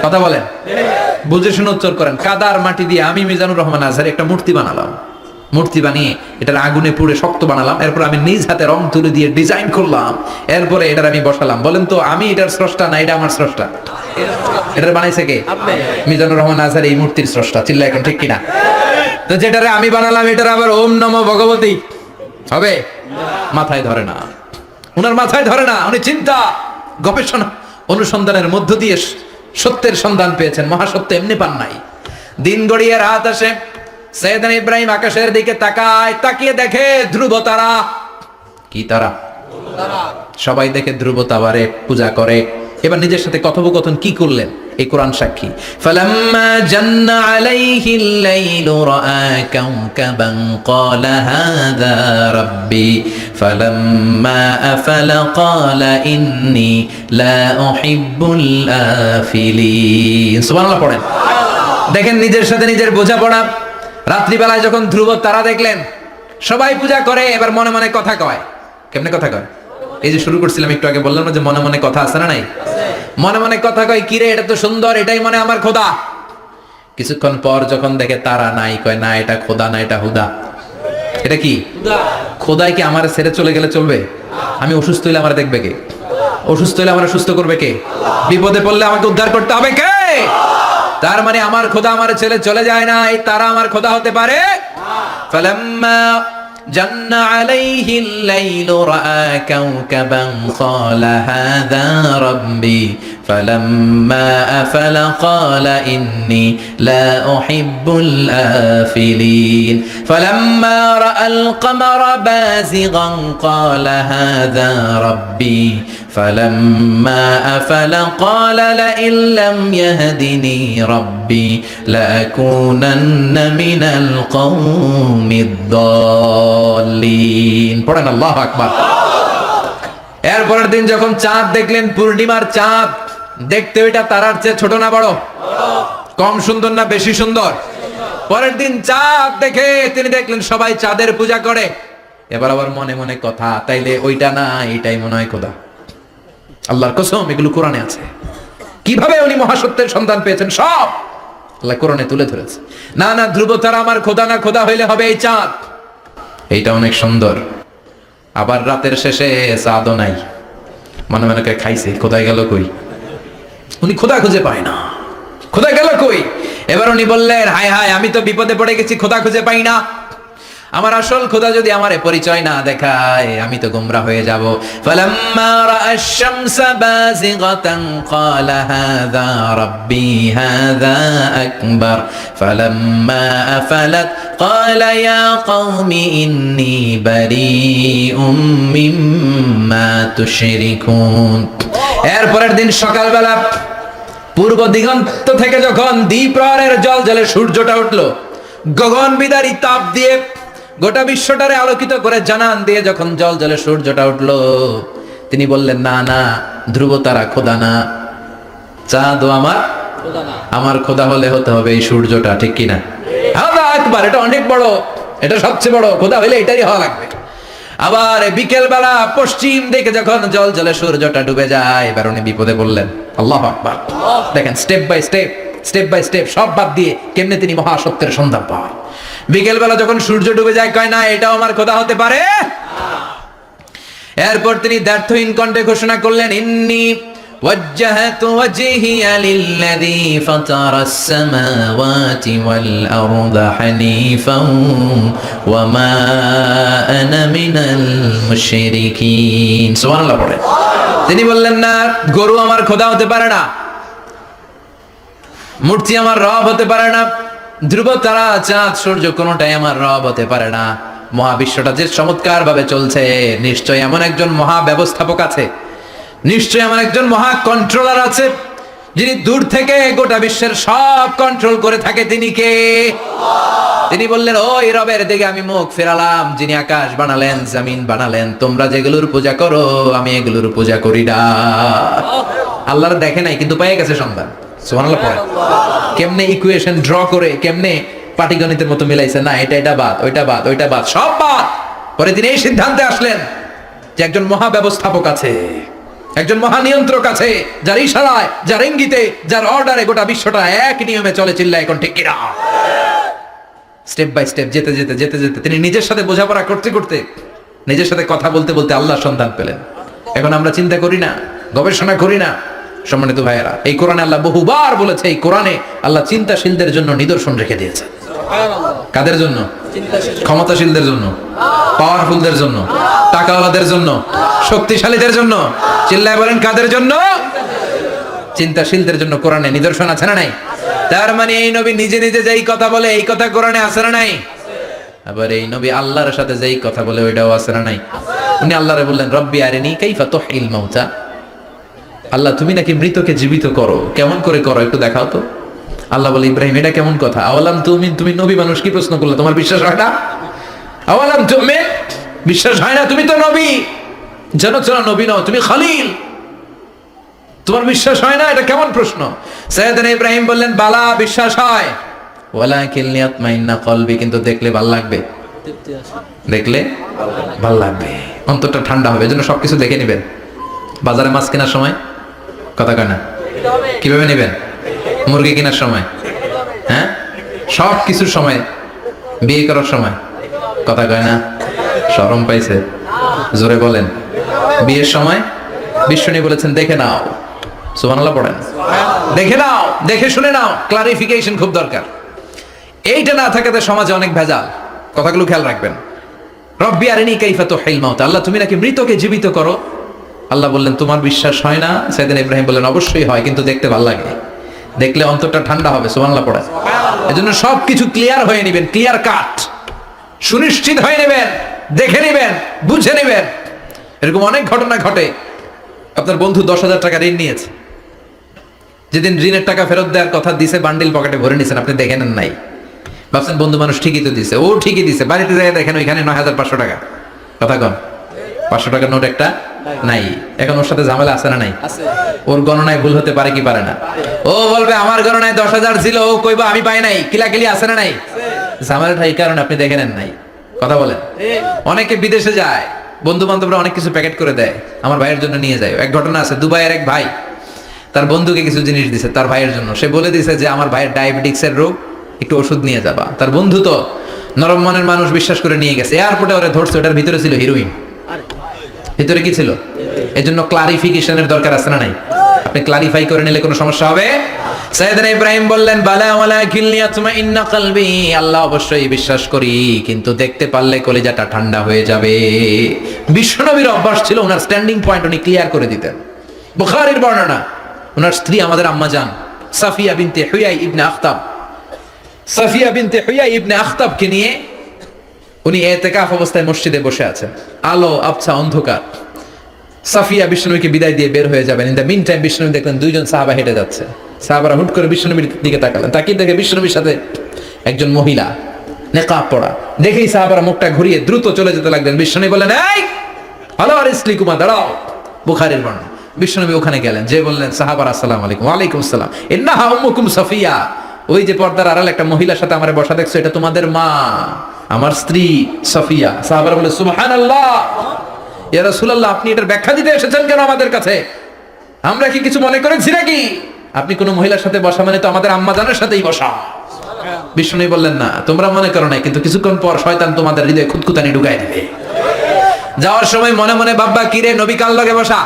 কথা বলেন, বুঝে শুনে উত্তর করেন। কাদার মাটি দিয়ে আমি মিজানুর রহমান আজহারি একটা মূর্তি বানালাম, মূর্তি বানিয়ে এটার আগুনে পুড়ে শক্ত বানালাম, এরপর আমি নিজ হাতে রং তুলে দিয়ে ডিজাইন করলাম, এরপরে এটার আমি বসালাম। বলেন তো আমি এটার স্রষ্টা না এটা আমার স্রষ্টা? এটার বানাইছে কে? মিজানুর রহমান আজহারি এই মূর্তির স্রষ্টা। চিল্লা এখন ঠিক কিনা? তো যেটারে আমি বানালাম এটার আবার ওম নমঃ ভগবতী হবে? মাথায় ধরে না, উনার মাথায় ধরে না। উনি চিন্তা গবেষণা অনুসন্ধানের মধ্য দিয়ে সত্যের সন্ধান পেয়েছেন। মহাসত্য এমনি পান নাই। দিন গড়িয়ে রাত আসে, সাইয়েদনা ইব্রাহিম আকাশের দিকে তাকায়, তাকিয়ে দেখে ধ্রুব তারা। কি তারা? সবাই দেখে ধ্রুব তারারে পূজা করে। এবার নিজের সাথে কথোপকথন কি করলেন এই কোরআন সাক্ষী। ফালাম্মা জান্না আলাইহিল লাইলু রাআ কাওকাবান ক্বালা হাযা রাব্বি ফালাম্মা আফালা ক্বালা ইন্নী লা উহিব্বুল আফিলিন। সুবহানাল্লাহ পড়েন। দেখেন নিজের সাথে নিজের বোঝাপড়া। রাত্রিবেলায় যখন ধ্রুব তারা দেখলেন, সবাই পূজা করে, এবার মনে মনে কথা কয়। কেমনে কথা কয়? এই যে শুরু করছিলাম একটু আগে, বললাম না যে মনে মনে কথা আছে না নাই? মনে মনে কথা কয়, কিরে এটা তো সুন্দর, এটাই মনে আমার খোদা। কিছুক্ষণ পর যখন দেখে তারা নাই, কয় না এটা খোদা না, এটা হুদা। এটা কি? খোদাই কি আমার ছেড়ে চলে গেলে চলবে? আমি অসুস্থ হইলে আমার দেখবে কে? অসুস্থ হইলে আমার সুস্থ করবে কে? বিপদে পড়লে আমাকে উদ্ধার করতে হবে কে? তার মানে আমার খোদা আমার ছেলে চলে যায় না, এই তারা আমার খোদা হতে পারে? ফালাম্মা জান্না আলাইহিল লাইলু রাআ কাওকাবান ক্বালা হাযা রাব্বি ফালাম্মা আফালা ক্বালা ইন্নী লা উহিব্বুল আফিলিন ফালাম্মা রাআল কমারা বাযিগান ক্বালা হাযা রাব্বি فلما أفل قال لئن لم يهدني ربي لأكونن من القوم الضالين। পড়েন আল্লাহু আকবার। এরপরের দিন যখন চাঁদ দেখলেন, পূর্ণিমার চাঁদ, দেখতে ওইটা তারার চেয়ে ছোট না বড়? কম সুন্দর না বেশি সুন্দর? পরের দিন চাঁদ দেখে তিনি দেখলেন সবাই চাঁদের পূজা করে। এবার আবার মনে মনে কথা, তাইলে ওইটা না এইটাই মনে হয় খোদা। আল্লাহর কসম এগুলো কোরআনে আছে। কিভাবে উনি মহাসত্যের সন্ধান পেয়েছেন সব আল্লাহ কোরআনে তুলে ধরেছে। না না ধ্রুব তারা আমার খোদা না, খোদা হইলে হবে এই চাঁদ। এইটা অনেক সুন্দর। আবার রাতের শেষে চাঁদও নাই, মনে মনে খাইছে, খোদাই গেল কই? উনি খোদা খুঁজে পায় না, খোদা গেল কই? এবার উনি বললেন, হায় হায় আমি তো বিপদে পড়ে গেছি, খোদা খুঁজে পাই না। আমার আসল খোদা যদি আমারে পরিচয় না দেখায় আমি তো গোমরা হয়ে যাব। ফালাম্মা রাআশ শামসা বাযিগাতান ক্বালা হাযা রাব্বি হাযা আকবার ফালাম্মা আফালাত ক্বালা ইয়া কওমি ইন্নী বারীউম মিম্মা তুশরিকুন। এরপরের দিন সকালবেলা পূর্ব দিগন্ত থেকে যখন দ্বিপ্রহরের জলজলে সূর্যটা উঠলো, গগন বিদারী তাপ দিয়ে গোটা বিশ্বটারে আলোকিত করে জানান দিয়ে যখন জলজলে সূর্যটা উঠলো, তিনি বললেন, না না ধ্রুব তারা খোদা না, চাঁদও আমার খোদা হলে হতে হবে এই সূর্যটা। ঠিক কিনা? হাযা আকবার, এটা অনেক বড়, এটা সবচেয়ে বড়, খোদা হইলে এটাই হওয়া লাগবে। আবার বিকেল বেলা পশ্চিম দিকে যখন জলজলে সূর্যটা ডুবে যায়, এবার উনি বিপদে বললেন। আল্লাহু আকবার। দেখেন স্টেপ বাই স্টেপ সব বাদ দিয়ে কেমনে তিনি মহাসত্যের সন্ধান পায়। বিকেল বেলা যখন সূর্য ডুবে যায়, কয় না এটাও আমার খোদা হতে পারে। এরপর তিনি দ্ব্যর্থহীন কণ্ঠে ঘোষণা করলেন, ইন্নী وجهت وجهي للذي فطر السماوات والأرض حنيفا وما أنا من المشركين سبحان الله পড়ে তিনি বললেন না গরু আমার খোদা হতে পারে না, মূর্তি আমার রব হতে পারে না, ধ্রুব তারা চাঁদ সূর্য কোনটাই আমার রব হতে পারে না। মহাবিশ্বটা যে চমৎকার ভাবে চলছে নিশ্চয়ই এমন একজন মহা ব্যবস্থাপক আছে, নিশ্চয়ই এমন একজন মহা কন্ট্রোলার আছে যিনি দূর থেকে গোটা বিশ্বের সব কন্ট্রোল করে থাকে। তিনি কে? তিনি বললেন ওই রবের দিকে আমি মুখ ফেরালাম যিনি আকাশ বানালেন, জমিন বানালেন। তোমরা যেগুলোর পূজা করো আমি এগুলোর পূজা করি না। আল্লাহর দেখে নাই কিন্তু পেয়ে গেছে সন্তান। সুবহানাল্লাহ পড়ে কেমনে ইকুয়েশন ড্র করে কেমনে পাটিগণিতের মতো মিলাইছে, না এটা বাদ, ওইটা বাদ, ওইটা বাদ, সব বাদ। পরে তিনি এই সিদ্ধান্তে আসলেন যে একজন মহা ব্যবস্থাপক আছে, একজন মহা নিয়ন্ত্রক আছে, যার ইশারায়, যার ইঙ্গিতে, যার অর্ডারে গোটা বিশ্বটা এক নিয়মে চলে। চিল্লায় এখন ঠিক কিনা? স্টেপ বাই স্টেপ যেতে যেতে যেতে যেতে তিনি নিজের সাথে বোঝাপড়া করতে করতে, নিজের সাথে কথা বলতে বলতে আল্লাহর সন্ধান পেলেন। এখন আমরা চিন্তা করি না, গবেষণা করি না। সম্মানিত ভাইয়েরা, এই কোরআনে আল্লাহ বহুবার বলেছে, এই কোরআনে আল্লাহ চিন্তাশীলদের জন্য নিদর্শন রেখে দিয়েছে। কাদের জন্য? ক্ষমতাশীলদের জন্য, পাওয়ারফুলদের জন্য, টাকাওয়ালাদের জন্য, শক্তিশালীদের জন্য। চিল্লায় বলেন কাদের জন্য? চিন্তাশীলদের জন্য কোরআনে নিদর্শন আছে না নাই? তার মানে এই নবী নিজে নিজে যেই কথা বলে এই কথা কোরআনে আছে না নাই? আবার এই নবী আল্লাহর সাথে যেই কথা বলে ওইটাও আছে না নাই? উনি আল্লাহরে বললেন রব্বি আরিনি কাইফা তুহিল মাউতা, আল্লাহ তুমি নাকি মৃতকে জীবিত করো, কেমন করে করো একটু দেখাও তো। আল্লাহ বলে ইব্রাহিম এটা কেমন কথা? আওয়ালাম তুমি, তুমি নবী মানুষ কি প্রশ্ন করলে? তোমার বিশ্বাস হয় না? আওয়ালাম তুমি, বিশ্বাস হয় না? তুমি তো নবী, জানো তো নবী নও, তুমি খলিল, তোমার বিশ্বাস হয় না? এটা কেমন প্রশ্ন? সাইয়েদনা ইব্রাহিম বললেন বালা, বিশ্বাস হয়, ওয়ালাকিন লিয়াতমাইন্না কলবি, কিন্তু দেখলে ভাল লাগবে, দেখলে ভাল লাগবে, অন্তরটা ঠান্ডা হবে। এজন্য সবকিছু দেখে নেবেন। বাজারে মাছ কেনার সময় কথা কয় না, কিভাবে নেবেন? মুরগি কেনার সময়, হ্যাঁ, সব কিছুর সময়, বিয়ে করার সময় কথা কয় না, শরম পাইছে, জোরে বলেন। বিয়ের সময় বিষ্ণু বলেছেন দেখে নাও, সুবহানাল্লাহ পড়েন, দেখে নাও, দেখে শুনে নাও। ক্লারিফিকেশন খুব দরকার। এইটা না থাকাতে সমাজে অনেক ভেজাল। কথাগুলো খেয়াল রাখবেন। রব্বি আরিনি কাইফা তুহিল মাউতা, আল্লাহ তুমি নাকি মৃতকে জীবিত করো। আল্লাহ বললেন তোমার বিশ্বাস হয় না? সাইয়েদনা ইব্রাহিম বললেন অবশ্যই হয়, কিন্তু দেখতে ভালো লাগে, দেখলে অন্তরটা ঠান্ডা হবে। সুবহানাল্লাহ পড়েন। এজন্য সবকিছু ক্লিয়ার হয়ে নেবেন, ক্লিয়ার কাট, সুনিশ্চিত হয়ে নেবেন, দেখে নেবেন, বুঝে নেবেন। এরকম অনেক ঘটনা ঘটে। আপনার বন্ধু 10,000 টাকা ঋণ নিয়েছে, যেদিন ঋণের টাকা ফেরত দেওয়ার কথা দিছে বান্ডিল পকেটে ভরে নিছেন, আপনি দেখে নেন নাই। ভাবছেন বন্ধু মানুষ ঠিকই তো দিছে, ও ঠিকই দিছে। বাড়িতে যাই দেখেন ওইখানে 9,500 টাকা। কথা কন, 500 টাকার নোট একটা নাই। এখন ওর সাথে ঝামেলা আছে না নাই? ওর গণনায় ভুল হতে পারে কি পারে না? ও বলবে আমার গণনায় 10,000 ছিল, ও কইবা আমি পাই নাই। কিলাকিলি আছে না নাই? ঝামেলাটা এই কারণে আপনি দেখে নেন নাই। কথা বলেন। অনেকে বিদেশে যায়, বন্ধু বান্ধবরা অনেক কিছু প্যাকেট করে দেয়, আমার ভাইয়ের জন্য নিয়ে যায়। এক ঘটনা আছে, দুবাইয়ের এক ভাই তার বন্ধুকে কিছু জিনিস দিছে তার ভাইয়ের জন্য। সে বলে দিছে যে আমার ভাইয়ের ডায়াবেটিক্সের রোগ, একটু ওষুধ নিয়ে যাবা। তার বন্ধু তো নরম মনের মানুষ, বিশ্বাস করে নিয়ে গেছে। এয়ারপোর্টে ওরা ধরছে, ওটার ভিতরে ছিল হিরোইন। ভিতরে কি ছিল? এজন্য ক্লারিফিকেশনের দরকার আছে না নাই? আপনি ক্লারিফাই করে নিলে কোনো সমস্যা হবে? সাইয়েদনা ইব্রাহিম বললেন বালা ওয়ালাকিন লিয়াতমাইন্না কলবি, আল্লাহ অবশ্যই বিশ্বাস করি, কিন্তু দেখতে পারলে কলিজাটা ঠান্ডা হয়ে যাবে। বিশ্বনবীর অভ্যাস ছিল ওনার স্ট্যান্ডিং পয়েন্ট উনি ক্লিয়ার করে দিতেন। বুখারীর বর্ণনা, ওনার স্ত্রী আমাদের আম্মা জান সাফিয়া বিনতে হুয়াই ইবনে আখতাব, সাফিয়া বিনতে হুয়াই ইবনে আখতাবকে নিয়ে উনি ইতিকাফ অবস্থায় মসজিদে বসে আছেন। আলো আবছা অন্ধকার। সাফিয়া বিষ্ণুকে বিদায় দিয়ে বের হয়ে যাবেন। In the meantime Vishnu দেখলেন দুইজন সাহাবা হেঁটে যাচ্ছে। সাহাবারা হুট করে বিষ্ণুবীর দিকে তাকালেন। তাকিয়ে দেখে বিষ্ণুবীর সাথে একজন মহিলা, নেকাব পরা। দেখেই সাহাবারা মুখটা ঘুরিয়ে দ্রুত চলে যেতে লাগলেন। বিষ্ণু বললেন এই হ্যালো আরিসলিকুমা, দাঁড়াও। বুখারীর বর্ণনা। বিষ্ণুবী ওখানে গেলেন, যে বললেন সাহাবারা আসসালামু আলাইকুম। ওয়ালাইকুম আসসালাম। ইন্নাহা উম্মুকুম সাফিয়া, ওই যে পর্দার আড়ালে একটা মহিলার সাথে আমারে বসা দেখছো, এটা তোমাদের মা, আমার স্ত্রী সাফিয়া। সাহাবারা বলে সুবহানাল্লাহ, ইয়া রাসূলুল্লাহ, আপনি এটার ব্যাখ্যা দিতে এসেছেন কেন আমাদের কাছে? আমরা কি কিছু মনে করেছি নাকি? আপনি কোন মহিলার সাথে বসা মানে তো আমাদের আম্মা জানের সাথেই বসা। বিষ্ণু বললেন না, তোমরা মনে করো নাই, কিন্তু কিছুক্ষণ পর শয়তান তোমাদের হৃদয়ে খুঁতখুঁতানি ঢুকাই দিবে। যাওয়ার সময় মনে মনে ভাববা, কিরে নবী কার লগে বসা?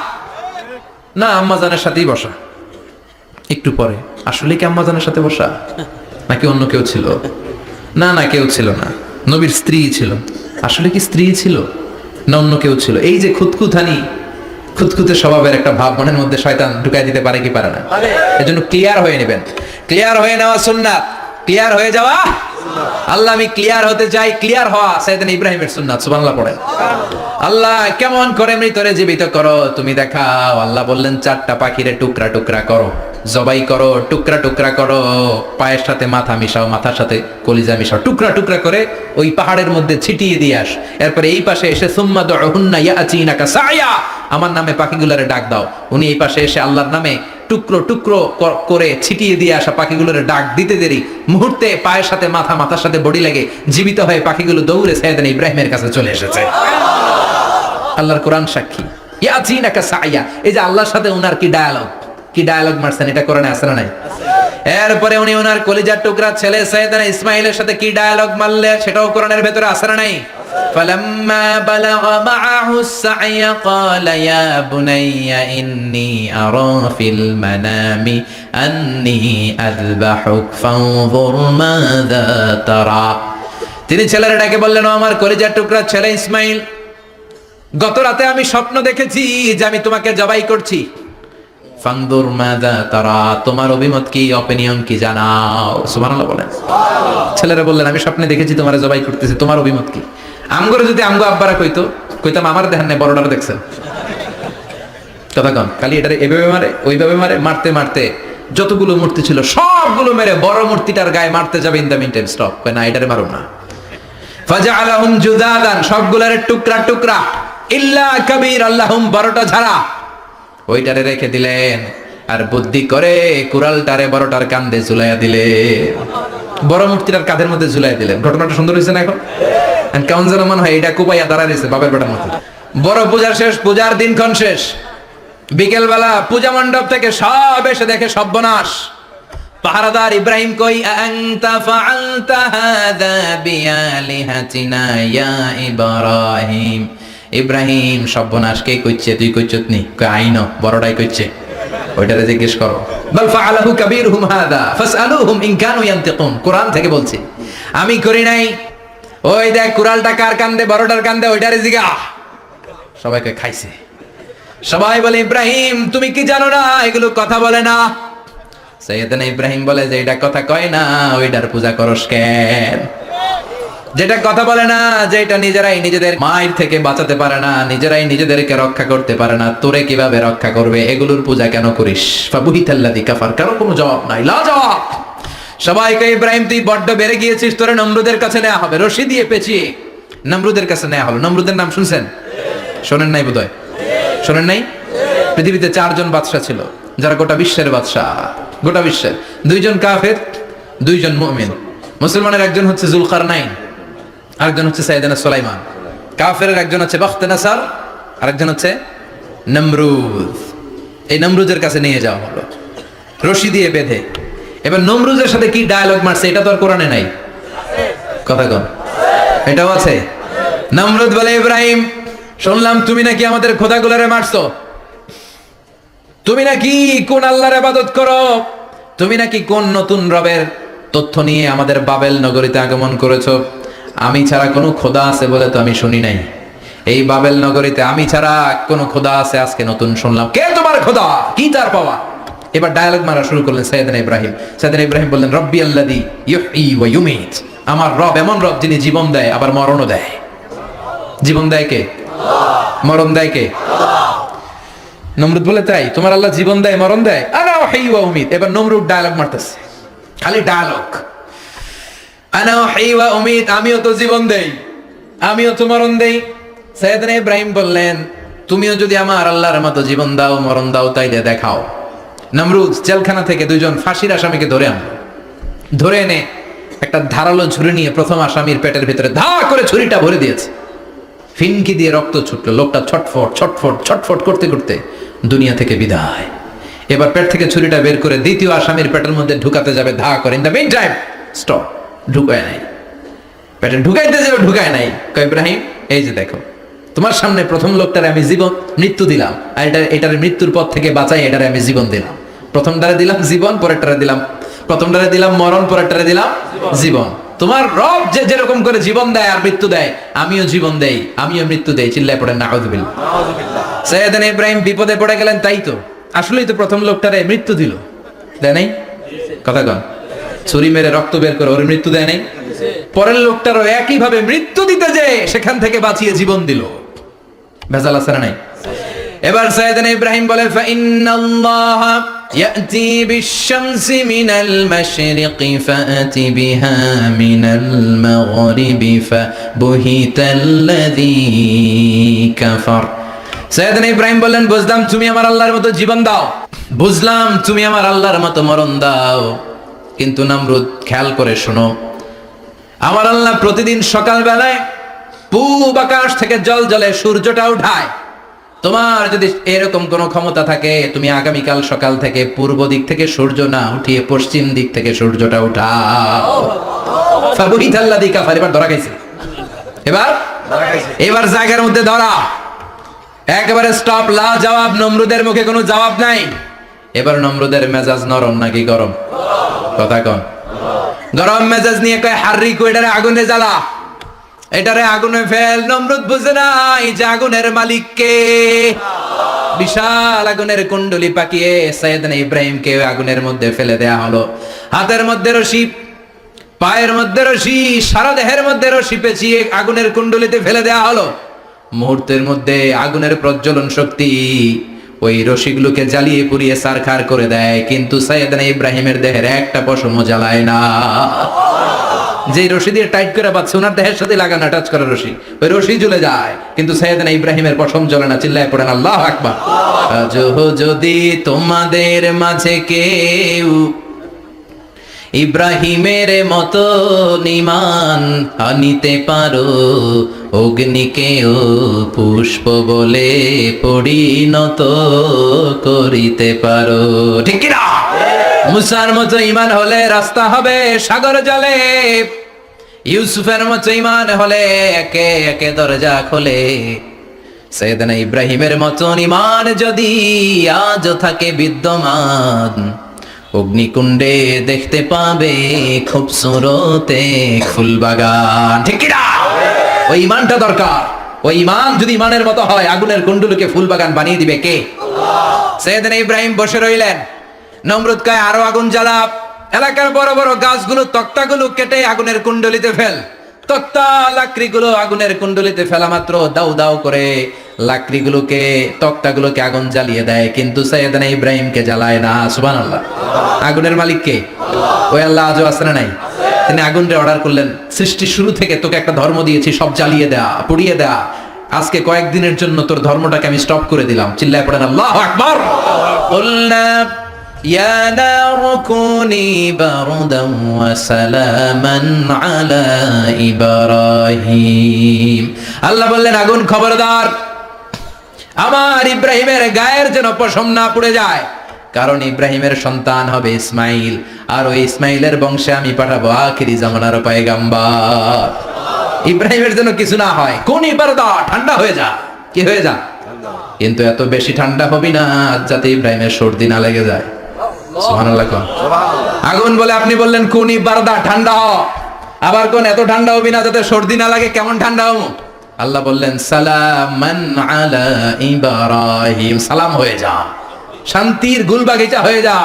না, আম্মাজানের সাথেই বসা। একটু পরে, আসলে কি আম্মাজানের সাথে বসা নাকি অন্য কেউ ছিল? না না, কেউ ছিল না, নবীর স্ত্রী ছিল। আসলে কি স্ত্রী ছিল না অন্য কেউ ছিল? এই যে খুঁতখুঁতে স্বভাবের একটা ভাব মনের মধ্যে শয়তান ঢুকাই দিতে পারে কি পারে না? এজন্য ক্লিয়ার হয়ে নেবেন। ক্লিয়ার হয়ে নেওয়া সুন্নাত, ক্লিয়ার হয়ে যাওয়া। আল্লাহ, আমি ক্লিয়ার হতে চাই। ক্লিয়ার হওয়া সাইয়েদনা ইব্রাহিমের সুন্নাত। সুবহানাল্লাহ পড়েন। আল্লাহ, কেমন করে মৃতরে জীবিত করো তুমি দেখাও। আল্লাহ বললেন, 4টা পাখিরে টুকরা টুকরা করো, জবাই করো, টুকরা টুকরা করো, পায়ের সাথে মাথা মিশাও, মাথার সাথে কলিজা মিশাও, টুকরা টুকরা করে ওই পাহাড়ের মধ্যে ছিটিয়ে দিয়ে আস। এরপরে এই পাশে এসে সুম্মা দুহুন্না ইয়াতিনাকা সায়া, আমার নামে পাখিগুলোরে ডাক দাও। উনি এই পাশে এসে আল্লাহর নামে টুকরো টুকরো করে ছিটিয়ে দিয়ে আসা পাখিগুলোরে ডাক দিতে দেরি মুহূর্তে পায়ের সাথে মাথা, মাথার সাথে বডি লেগে জীবিত হয়ে পাখিগুলো দৌড়ে সাইয়েদনা ইব্রাহিমের কাছে চলে এসেছে। আল্লাহর কোরআন সাক্ষী। ইয়াতিনাকা সায়া, এই যে আল্লাহর সাথে উনার কি ডায়ালগ মারছেন, এটা কোরআনে আছে না নাই? এরপরে উনি ওনার কলিজার টুকরা ছেলে সাইয়েদনা ইসমাইলের সাথে কি ডায়ালগ মারলেন, সেটাও কোরআনের ভেতরে আছে না নাই? فلما بلغ معه السعي قال يا بني إني أرى في المنام أني أذبحك فانظر ماذا ترى। তিনি ছেলের ডাকে বললেন, ও আমার কলিজার টুকরা ছেলে ইসমাইল, গত রাতে আমি স্বপ্ন দেখেছি যে আমি তোমাকে জবাই করছি। ফানদুর মাযা তারা, তোমার অভিমত কি, অপিনিয়ন কি জানাও। সুবহানাল্লাহ বলেন। ছেলেরা বললেন, আমি স্বপ্নে দেখেছি তোমারে জবাই করতেছি, তোমার অভিমত কি? আমগরে যদি আমগো আব্বারা কইতাম আমার দেখেন না, বড়টারে দেখছেন। কথা কন, খালি এটারে এভাবে মারে ওইভাবে মারে, মারতে মারতে যতগুলো মূর্তি ছিল সবগুলো মেরে বড় মূর্তিটার গায়ে মারতে যাবে, in the meantime stop, কয় না এটারে মারো না। ফাজআলাহুম জুদাদান, সবগুলারে টুকরা টুকরা, ইল্লা কাবীর আল্লাহুম, বড়টা ছাড়া ওইটারে রেখে দিলেন। আর বুদ্ধি করে কুড়ালটারে বড়টার কাঁধে ঝুলাইয়া দিলেন, বড় মূর্তিটার কাঁধের মধ্যে ঝুলাই দিলেন। ঘটনাটা সুন্দর হয়েছে না? এখন কেমন যেন মনে হয় এটা কুপাইয়া দাঁড়া দিয়েছে বাপের বেটার মতো। বড় পূজার শেষ, পূজার দিনক্ষণ শেষ, বিকেল বেলা পূজা মণ্ডপ থেকে সব এসে দেখে সর্বনাশ। পাহারাদার ইব্রাহিম কই, আনতা ফাআলতা হাযা বিআলিহাতিনা ইয়া ইব্রাহিম। ইব্রাহিম, সর্বনাশ কে কইছে? তুই কইছত নি? কই আইনো, বড়টাই কইছে। ওইটারে জিজ্ঞেস করো। বাল ফাআলাহু কাবীরুহুম হাযা ফাসআলুহুম ইন কানু ইয়ানতিকুন। কোরআন থেকে বলছি, আমি করি নাই। ওই দেখ কুড়ালটা কার কান্দে, বড়টার কান্দে, ওইটারে জিগা। সবাইকে খাইছে। সবাই বলে, ইব্রাহিম তুমি কি জানো না এগুলো কথা বলে না? সাইয়েদনা ইব্রাহিম বলে যে এটা কথা কয় না, ওইটার পূজা করস কেন? যেটা কথা বলে না, যেটা নিজেরাই নিজেদের মায়ের থেকে বাঁচাতে পারে না, নিজেরাই নিজেদেরকে রক্ষা করতে পারে না, তোরে কিভাবে রক্ষা করবে? এগুলোর পূজা কেন করিস? ফাবুহিতাল্লাযী কাফার, কারো কোনো জবাব নাই, লা জবাব। সবাইকে, ইব্রাহিম তুই বড্ড বেড়ে গিয়েছিস, তোরে নমরুদের কাছে নেওয়া হবে, রশি দিয়ে পেঁচিয়ে নমরুদের কাছে নেওয়া হলো। নমরুদের নাম শুনছেন? শোনেন নাই বোধহয়, শোনেন নাই? পৃথিবীতে 4 জন বাদশা ছিল, যারা গোটা বিশ্বের বাদশা। গোটা বিশ্বের 2 জন কাফের, 2 জন মুমিন। মুসলমানের একজন হচ্ছে জুলকারনাইন, আরেকজন হচ্ছে সাইয়েদনা সুলাইমান। কাফেরের একজন হচ্ছে বাখতেনাসার, আরেকজন হচ্ছে নমরুদ। এই নমরুদের কাছে নিয়ে যাওয়া হলো রশি দিয়ে বেঁধে। এবার নমরুদের সাথে কি ডায়ালগ মারছে এটা তো আর কোরআনে নাই। কথা কন, এটাও আছে। নমরুদ বলে, ইব্রাহিম শুনলাম তুমি নাকি আমাদের খোদাগুলারে মারছো, তুমি নাকি কোন আল্লাহর ইবাদত করো, তুমি নাকি কোন নতুন রবের তথ্য নিয়ে আমাদের বাবেল নগরীতে আগমন করেছো। আমি ছাড়া কোনো খোদা আছে বলে তো আমি শুনি নাই। এই বাবেল নগরীতে আমি ছাড়া কোনো খোদা আছে আজকে নতুন শুনলাম। কে তোমার খোদা? কি তার পাওয়া? এবার ডায়ালগ মারা শুরু করলেন সাইয়েদনা ইব্রাহিম। সাইয়েদনা ইব্রাহিম বললেন, রব্বি আল্লাযী ইউহয়ী ওয়া ইউমীত, আমার রব এমন রব যিনি জীবন দেয় আবার মরণও দেয়। জীবন দেয় কে? মরণ দেয় কে? নমরুদ বলে, তাই তোমার আল্লাহ জীবন দেয় মরণ দেয়? আনা উহয়ী ওয়া উমীত। এবার নমরুদ ডায়ালগ মারতেছে, খালি ডায়ালগ। আনা উহয়ী ওয়া উমীত, আমিও তো জীবন দেই, আমিও তো মরণ দেই। সাইয়েদনা ইব্রাহিম বললেন, তুমিও যদি আমার আল্লাহর মতো জীবন দাও মরণ দাও তাইলে দেখাও। নমরুদ জেলখানা থেকে 2 জন ফাঁসির আসামিকে ধরে এনে একটা ধারালো ছুরি নিয়ে প্রথম আসামির পেটের ভিতরে ধা করে ছুরিটা ভরে দিয়েছে। ফিনকি দিয়ে রক্ত ছুটলো, লোকটা ছটফট ছটফট ছটফট করতে করতে দুনিয়া থেকে বিদায়। এবার পেট থেকে ছুরিটা বের করে দ্বিতীয় আসামির পেটের মধ্যে ঢুকাতে যাবে ধা করে। In the meantime stop, ঢুকায় নাই। পেটে ঢুকাইতে যাবে, ঢুকায় নাই। কয়, ইব্রাহিম এই যে দেখো, তোমার সামনে প্রথম লোকটারে আমি মৃত্যু দিলাম, আর এটার মৃত্যুর পথ থেকে বাঁচাই, এটারে আমি জীবন দিলাম। প্রথমটারে দিলাম জীবন, পরেরটারে দিলাম, প্রথমটারে দিলাম মরণ, পরেরটারে দিলাম জীবন। তোমার রব যে যেরকম করে জীবন দেয় আর মৃত্যু দেয়, আমিও জীবন দেই, আমিও মৃত্যু দেই। চিল্লায় পড়েন নাউযুবিল্লাহ। সাইয়েদনা ইব্রাহিম বিপদে পড়ে গেলেন, তাই তো আসলেই তো প্রথম লোকটারে মৃত্যু দিল, দেয় নাই? কথা কন, ছুরি মেরে রক্ত বের করে ওর মৃত্যু দেয় নাই? পরের লোকটারও একই ভাবে মৃত্যু দিতে যে সেখান থেকে বাঁচিয়ে জীবন দিল। ভেজাল আছে না নাই? এবার সাইয়েদনা ইব্রাহিম বলে, ফাইন্নাল্লাহা ইয়াতি বিশ-শামসি মিনাল মাশরিকি ফাআতি বিহা মিনাল মাগরিবি ফাবুহিতাল্লাযী কাফার। সাইয়েদনা ইব্রাহিম বললেন, বুঝলাম তুমি আমার আল্লাহর মতো জীবন দাও, বুঝলাম তুমি আমার আল্লাহর মতো মরণ দাও, কিন্তু নমরুদ খেয়াল করে শোনো, আমার আল্লাহ প্রতিদিন সকাল বেলায় পূব আকাশ থেকে জল জলে সূর্যটা উঠায়। তোমার যদি এরকম কোনো ক্ষমতা থাকে, তুমি আগামীকাল সকাল থেকে পূর্ব দিক থেকে সূর্য না উঠিয়ে পশ্চিম দিক থেকে সূর্যটা উঠাও। ফাবুহিতাল্লাযী কাফার। এবার ধরা খাইছে, এবার জায়গার মধ্যে ধরা, একেবারে স্টপ, লা জবাব। নমরুদের মুখে কোনো জবাব নাই। এবার নমরুদের মেজাজ নরম নাকি গরম? কথা কন। গরম মেজাজ নিয়ে কয়, হাররিকু, এটারে আগুনে জ্বালা, এটারে আগুনে ফেল। নমরুদ বুঝে নাই যে আগুনের মালিক কে। বিশাল আগুনের কুণ্ডলি পাকিয়ে সাইয়েদনা ইব্রাহিমকে আগুনের মধ্যে ফেলে দেয়া হলো। হাতের মধ্যে রশি, পায়ের মধ্যে রশি, সারা দেহের মধ্যে রশি পেঁচিয়ে আগুনের কুণ্ডলিতে ফেলে দেয়া হলো। মুহূর্তের মধ্যে আগুনের প্রজ্বলন শক্তি ওই রশিগুলোকে জ্বালিয়ে পুড়িয়ে সারখার করে দেয়, কিন্তু সাইয়েদনা ইব্রাহিমের দেহের একটা পশমও জ্বালায় না। যে রশি দিয়ে টাইট করে বাঁধছে, ওনার দেহের সাথে লাগানো টাচ করা রশি, ওই রশি জ্বলে যায়, কিন্তু সাইয়েদনা ইব্রাহিমের পশম জ্বলে না। চিল্লায় পড়েন আল্লাহু আকবার। যদি তোমাদের মাঝে কেউ ইব্রাহিমের মতো ঈমান আনিতে পারো, অগ্নিকেও পুষ্প বলে পরিণত করিতে পারো, ঠিক কি না? মুসার মতো ঈমান হলে রাস্তা হবে সাগর জলে, ইউসুফের মতো ঈমান হলে একে একে দরজা খোলে। সাইয়েদনা ইব্রাহিমের মতো ঈমান যদি আজও থাকে বিদ্যমান, অগ্নিকুণ্ডে দেখতে পাবে খুবসুরত এক ফুলবাগান, ঠিক কি না? ওই ঈমানটা দরকার। ওই ঈমান যদি ঈমানের মতো হয়, আগুনের কুণ্ডুলকে ফুলবাগান বানিয়ে দিবে কে? সাইয়েদনা ইব্রাহিম বসে রইলেন। নমরুদ কয়, আরো আগুন জ্বালা, এলাকার বড় বড় গাছগুলো, তক্তাগুলো কেটে আগুনের কুণ্ডলিতে ফেল। তক্তা লাকড়িগুলো আগুনের কুণ্ডলিতে ফেলা মাত্র দাউ দাউ করে লাকড়িগুলোকে, তক্তাগুলোকে আগুন জ্বালিয়ে দেয়, কিন্তু সাইয়েদনা ইব্রাহিমকে জ্বালায় না। সুবহানাল্লাহ। আগুনের মালিক কে? ওই আল্লাহ আজও আছে না নাই? তিনি আগুনরে অর্ডার করলেন, সৃষ্টির শুরু থেকে তোকে একটা ধর্ম দিয়েছি, সব জ্বালিয়ে দেয়া, পুড়িয়ে দেয়া, আজকে কয়েকদিনের জন্য তোর ধর্মটাকে আমি স্টপ করে দিলাম। চিল্লায় পড়েন আল্লাহু আকবার। কুলনা ইয়া নারু কুনি বারদান ওয়া সালামান আলা ইব্রাহিম। আল্লাহ বললেন, আগুন খবরদার, আমার ইব্রাহিমের গায়ের যেন পশম না পুড়ে যায়, কারণ ইব্রাহিমের সন্তান হবে ইসমাইল, আর ওই ইসমাইলের বংশে আমি পাঠাবো আখিরি জামানার পয়গাম্বর। ইব্রাহিমের জন্য কিছু না হয়, কোন ইবারদা, ঠান্ডা হয়ে যা। কি হয়ে যা? কিন্তু এত বেশি ঠান্ডা হবি না যাতে ইব্রাহিমের সর্দি না লেগে যায়। সুবহানাল্লাহ। আগুন বলে, আপনি বললেন কোন ইবারদা, ঠান্ডা হ, আবার কোন এত ঠান্ডা হবি না যাতে সর্দি না লাগে। কেমন ঠান্ডা হবো? আল্লাহ বললেন, সালামান আলা ইব্রাহিম, সালাম হয়ে যা, শান্তির গুলবাগিচা হয়ে যা,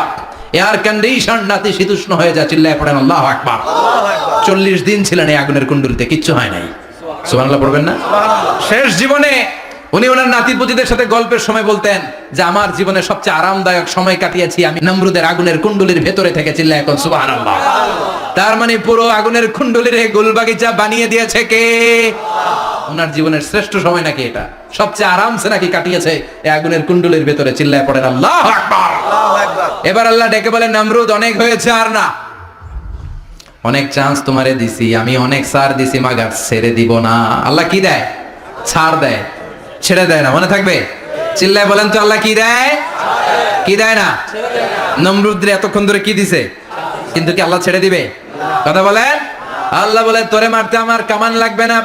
এয়ার কন্ডিশন নাতি শীতুষ্ণ হয়ে যা। চিল্লায় পড়েন আল্লাহু আকবার। 40 দিন ছিলেন এই আগুনের কুণ্ডলিতে, কিচ্ছু হয় নাই। সুবহানাল্লাহ পড়বেন না? শেষ জীবনে উনি ওনার নাতিপুতিদের সাথে গল্পের সময় বলতেন যে আমার জীবনে সবচেয়ে আরামদায়ক সময় কাটিয়েছি আমি নমরুদের আগুনের কুণ্ডলির ভেতরে থেকে। চিল্লায় এখন সুবহানাল্লাহ। তার মানে পুরো আগুনের কুণ্ডলির গুলবাগিচা বানিয়ে দিয়েছে কে? ওনার জীবনের শ্রেষ্ঠ সময় নাকি এটা? সবচেয়ে আরামসে নাকি কাটিয়েছে এই আগুনের কুণ্ডলির ভেতরে। চিল্লায় পড়েন আল্লাহু আকবার। এবার আল্লাহ ডেকে বলেন, নমরুদ অনেক হয়েছে, আর না, অনেক চান্স তোমারে দিছি আমি, অনেক ছাড় দিছি, মাগার ছেড়ে দিব না। আল্লাহ কি দেয়? ছাড় দেয়, ছেড়ে দেয় না। মনে থাকবে? চিল্লায় বলেন তো, আল্লাহ কি দেয়? কি দেয় না? নমরুদরে এতক্ষণ ধরে কি দিছে, কিন্তু কি আল্লাহ ছেড়ে দিবে? কথা বলেন। আল্লাহ বলে, তোরে মারতে আমার কামান লাগবে না,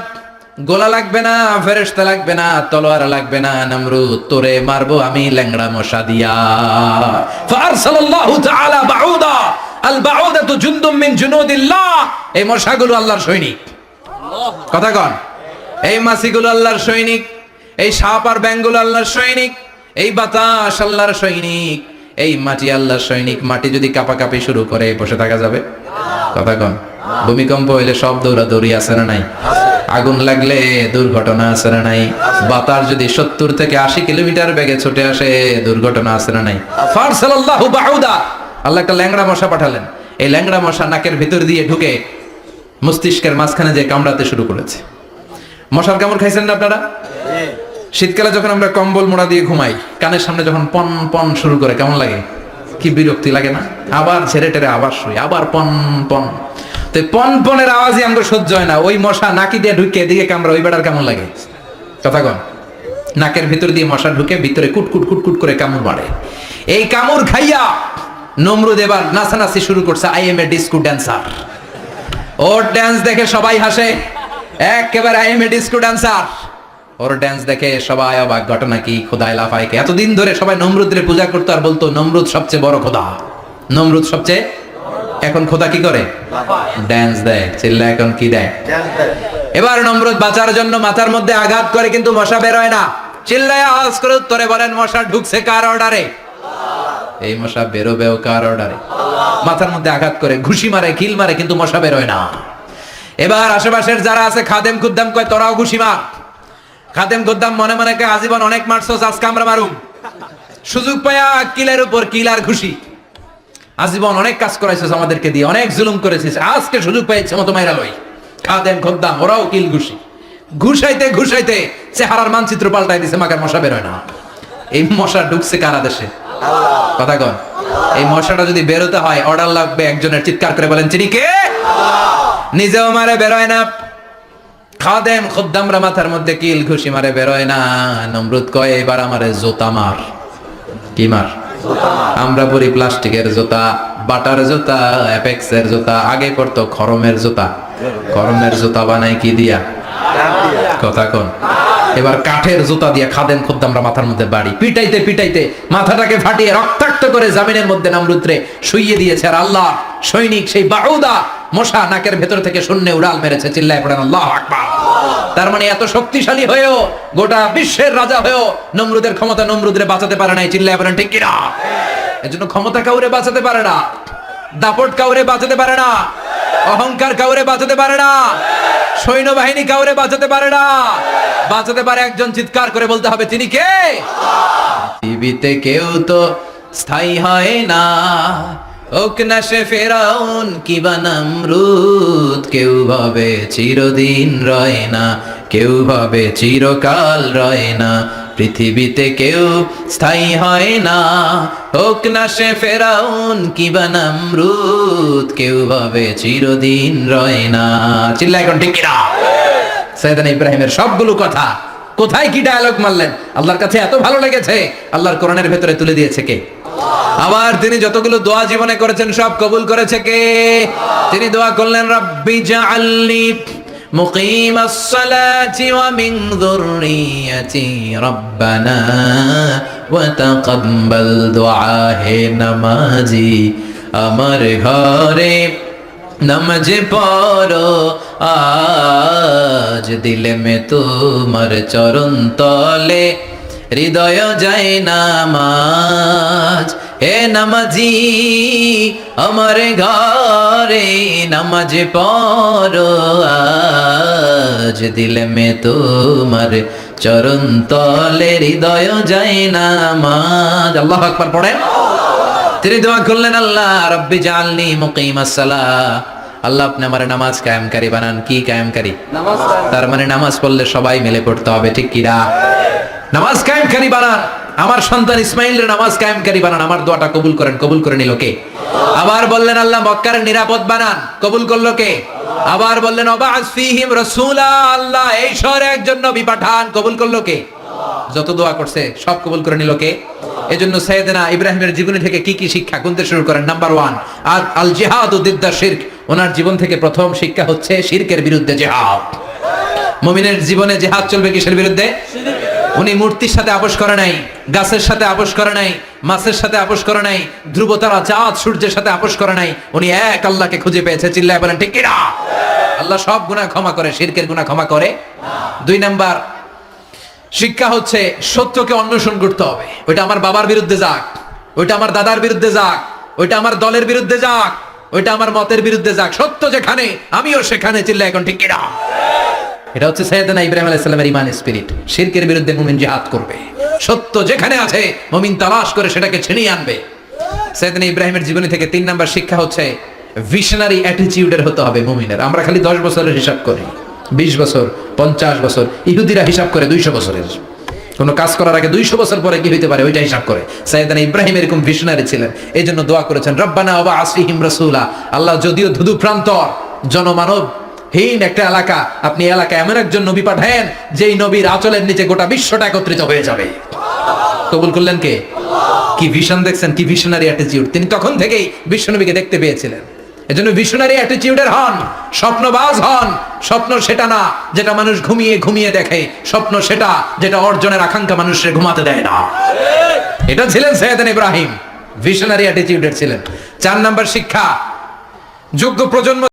গোলা লাগবে না, ফেরেশতা লাগবে না, তলোয়ার লাগবে না, নমরুদ তোরে মারবো আমি ল্যাংড়া মশা দিয়া। ফারসালাল্লাহু তাআলা বাউদা, আল বাউদাতু জুনদুম মিন জুনুদিল্লাহ। এই মশাগুলো আল্লাহর সৈনিক। কথা কন, এই মাছিগুলো আল্লাহর সৈনিক, এই সাপ আর ব্যাঙগুলো আল্লাহর সৈনিক, এই বাতাস আল্লাহর সৈনিক, এই মাটি আল্লাহর সৈনিক। মাটি যদি কাঁপাকাঁপি শুরু করে বসে থাকা যাবে? কথা কন। ভূমিকম্প হইলে সব দৌড়াদৌড়ি আছে না নাই? আগুন লাগলে দুর্ঘটনা আছে না নাই? বাতাস যদি 70 থেকে 80 কিলোমিটার বেগে ছুটে আসে দুর্ঘটনা আছে না নাই? ফারসালাল্লাহু বাউদা, আল্লাহ একটা ল্যাংড়া মশা পাঠালেন। এই ল্যাংড়া মশা নাকের ভিতর দিয়ে ঢুকে মস্তিষ্কের মাঝখানে যে কামড়াতে শুরু করেছে। মশার কামড় খাইছেন না আপনারা? শীতকালে যখন আমরা কম্বল মোড়া দিয়ে ঘুমাই, কানের সামনে যখন পন পন শুরু করে কেমন লাগে? কি বিরক্তি লাগে না? আবার ছেড়ে টেরে আবার শুই, আবার পন পন। তো পন পনের আওয়াজই আমাদের সহ্য হয় না। ওই মশা নাকি দিয়ে ঢুকে এদিকে কামড়া, ওই বেড়ার কেমন লাগে? কথা কন। নাকের ভিতর দিয়ে মশা ঢুকে ভিতরে কুটকুট কুটকুট করে কামড় মারে। এই কামড় খাইয়া নমরুদ এবার নাচানাচি শুরু করছে। I M A disco dancer. Or dance দেখে সবাই হাসে, একেবারে I M A disco dancer. Or dance দেখে সবাই অবাক। ঘটনা কি? খোদায় লাফাইকে। এতদিন ধরে সবাই নমরুদের পূজা করতো আর বলতো নমরুদ সবচেয়ে বড় খোদা, নমরুদ সবচেয়ে। এখন খোদা কি করে? ড্যান্স দেয়। চিল্লা এখন কি দেয়? এবার নমরুদ বাঁচার জন্য মাথার মধ্যে আঘাত করে, কিন্তু মশা বের হয় না। চিল্লায় আওয়াজ করে উত্তরে বলেন, মশা ঢুকছে কার অর্ডারে? এই মশা বেরোবেও কার অর্ডারে? মাথার মধ্যে আঘাত করে ঘুষি মারে, কিল মারে, কিন্তু মশা বের হয় না। এবার আশেপাশের যারা আছে খাদেম খুদ্দাম কয় তোরাও ঘুষি মার। খাদেম খুদ্দাম মনে মনে কয় আজীবন অনেক মারছস, আজকে আমরা মারুম। সুযোগ পায়া কিলের উপর কিল আর ঘুষি। আজীবন অনেক কাজ করাইছিস আমাদেরকে দিয়ে, অনেক জুলুম করেছিস, আজকে সুযোগ পাইছে মতো মাইরা লই। খাদেম খুদ্দাম ওরাও কিল ঘুষি। ঘুষাইতে ঘুষাইতে চেহারার মানচিত্র পাল্টাই দিছে, মাকার মশা বের হয় না। এই মশা ঢুকছে কারা দেশে? কথা কন। এই মশাটা যদি বেরোতে হয় অর্ডার লাগবে একজনের। চিৎকার করে বলেন তিনি কে? নিজেও মারে বেরোয় না, খাদেম খুদ্দামরা মাথার মধ্যে কিল ঘুষি মারে বেরোয় না। নমরুদ কয় এবার আমারে জুতা মার। কি মার? আমরা পরি প্লাস্টিকের জুতা, বাটার জুতা, অ্যাপেক্সের জুতা। আগে পড়তো খরমের জুতা। খরমের জুতা বানাই কি দিয়া? কথা কন। এবার কাঠের জুতা দিয়ে খাদেম খুদ্দামরা মাথার মধ্যে বাড়ি। পিটাইতে পিটাইতে মাথাটাকে ফাটিয়ে রক্তাক্ত করে জামিনের মধ্যে নমরুদরে শুইয়ে দিয়েছে। আর আল্লাহ সৈনিক সেই বাউদা মশা নাকের ভেতর থেকে শূন্যে উড়াল মেরেছে। চিল্লায় পড়েন আল্লাহু আকবার। তার মানে এত শক্তিশালী হয়েও, গোটা বিশ্বের রাজা হয়েও নমরুদের ক্ষমতা নমরুদরে বাঁচাতে পারে নাই। চিল্লায় পড়েন ঠিক কিনা? এজন্য ক্ষমতা কাউরে বাঁচাতে পারে না, দাপট কাউরে বাঁচাতে পারে না, অহংকার কাউরে বাঁচাতে পারে না, সৈন্যবাহিনী কাউরে বাঁচাতে পারে না। বাঁচাতে পারে একজন। চিৎকার করে বলতে হবে তিনি কে? পৃথিবীতে কেউ তো স্থায়ী হয় না, হোক না সে ফেরাউন কিবা নমরুদ। কেউ ভাবে চিরদিন রয় না, কেউ ভাবে চিরকাল রয় না। পৃথিবীতে কেউ স্থায়ী হয় না, হোক না সে ফেরাউন কিবা নমরুদ। কেউ ভাবে চিরদিন রয় না। চিল্লা এখন ঠিক কিনা? সাইয়েদনা ইব্রাহিমের সবগুলো কথা কোথায় কি ডায়ালগ মারলেন, আল্লাহর কাছে এত ভালো লেগেছে। আল্লাহর কোরআনের ভেতরে তুলে দিয়েছে কে? আবার তিনি যতগুলো দোয়া জীবনে করেছেন সব কবুল করেছে কে? তিনি দোয়া করলেন রাব্বি জাআলনি মুকিমাস সালাতি ওয়া মিন যুররিয়াতি রাব্বানা ওয়া তাকাব্বাল দুআ। হে নামাজি আমার ঘরে নামাজ পড়ো আজ, দিলে মে তোমার চরণ তলে হৃদয় যায় নামাজ। হে নামাজি আমার ঘরে নামাজ পড়ো আজ, দিলে মে তোমার চরণ তলে হৃদয় যায় নামাজ। আল্লাহু আকবার পড়েন। তিনি দোয়া করলেন আল্লাহ রাব্বি জাআলনি মুকিমাস সালাহ। আল্লাহ আপনি আমার নামাজ কায়েমকারী বানান। কি কায়েমকারী? নামাজ। তার মানে নামাজ পড়লে সবাই মিলে পড়তে হবে, ঠিক কি না? নামাজ কায়েমকারী বানান। আমার সন্তান ইসমাইলের নামাজ কায়েমকারী বানান। আমার দোয়াটা কবুল করেন। কবুল করে নিল কে? আবার বললেন আল্লাহ মক্কার নিরাপদ বানান। কবুল করলো কে? আবার বললেন ওয়াবা'আস ফীহিম রাসূলা। আল্লাহ এই শহরে একজন নবী পাঠান। কবুল করলো কে? যত দোয়া করছে সব কবুল করে নিল কে? এজন্য সাইয়েদনা ইব্রাহিমের জীবনী থেকে কি কি শিক্ষা গুনতে শুরু করেন? নাম্বার 1 আল জিহাদু দিদ্দা শিরক। ওনার জীবন থেকে প্রথম শিক্ষা হচ্ছে শিরকের বিরুদ্ধে জিহাদ। মুমিনের জীবনে জিহাদ চলবে কিসের বিরুদ্ধে? উনি মূর্তির সাথে আপোষ করে নাই, গাছের সাথে আপোষ করে নাই, মাছের সাথে আপোষ করে নাই, ধ্রুব তারা, চাঁদ, সূর্যের সাথে আপোষ করে নাই। উনি এক আল্লাহকে খুঁজে পেয়েছে। চিল্লায় বলেন ঠিক কিনা? আল্লাহ সব গুনাহ ক্ষমা করে, শিরকের গুনাহ ক্ষমা করে না। 2 নাম্বার শিক্ষা হচ্ছে সত্যকে অন্বেষণ করতে হবে। ওইটা আমার বাবার বিরুদ্ধে যাক, ওইটা আমার দাদার বিরুদ্ধে যাক, ওইটা আমার দলের বিরুদ্ধে যাক, ওইটা আমার মতের বিরুদ্ধে যাক, সত্য যেখানে আমিও সেখানে। চিল্লায় এখন ঠিক কিনা? এটা হচ্ছে সাইয়েদনা ইব্রাহিম আলাইহিস সালামের ঈমান স্পিরিট। শিরকের বিরুদ্ধে মুমিন জিহাদ করবে, সত্য যেখানে আছে মুমিন তালাশ করে সেটাকে ছিনিয়ে আনবে। সাইয়েদনা ইব্রাহিমের জীবনী থেকে 3 নাম্বার শিক্ষা হচ্ছে ভিশনারি অ্যাটিটিউডের হতে হবে মুমিনের। আমরা খালি 10 বছরের হিসাব করি, 20 বছর, 50 বছর। ইহুদিরা হিসাব করে 200 বছরের। কোনো কাজ করার আগে 200 বছর পরে কি হইতে পারে ওইটা হিসাব করে। সাইয়েদনা ইব্রাহিম এরকম ভিশনারি ছিলেন। এই জন্য দোয়া করেছেন, রব্বানা ওয়া আসফিহিম রাসূলা। আল্লাহ যদিও ধুধু প্রান্তর, জনমানব হীন একটা এলাকা, আপনি এলাকায় এমন একজন নবী পাঠায়েন যেই নবীর আঁচলের নিচে গোটা বিশ্বটা একত্রিত হয়ে যাবে। কবুল করলেন কে? কি ভিশন দেখছেন, কি ভিশনারি অ্যাটিটিউড। তিনি তখন থেকেই বিশ্বনবীকে দেখতে পেয়েছিলেন। এজন্য ভিশনারি অ্যাটিটিউডের হন, স্বপ্নবাজ হন। স্বপ্ন সেটা না যেটা মানুষ ঘুমিয়ে ঘুমিয়ে দেখে, স্বপ্ন সেটা যেটা অর্জনের আকাঙ্ক্ষা মানুষের ঘুমাতে দেয় না। এটা ছিলেন সাইয়েদনা ইব্রাহিম, ভিশনারি অ্যাটিটিউডের ছিলেন। 4 নাম্বার শিক্ষা, যোগ্য প্রজন্ম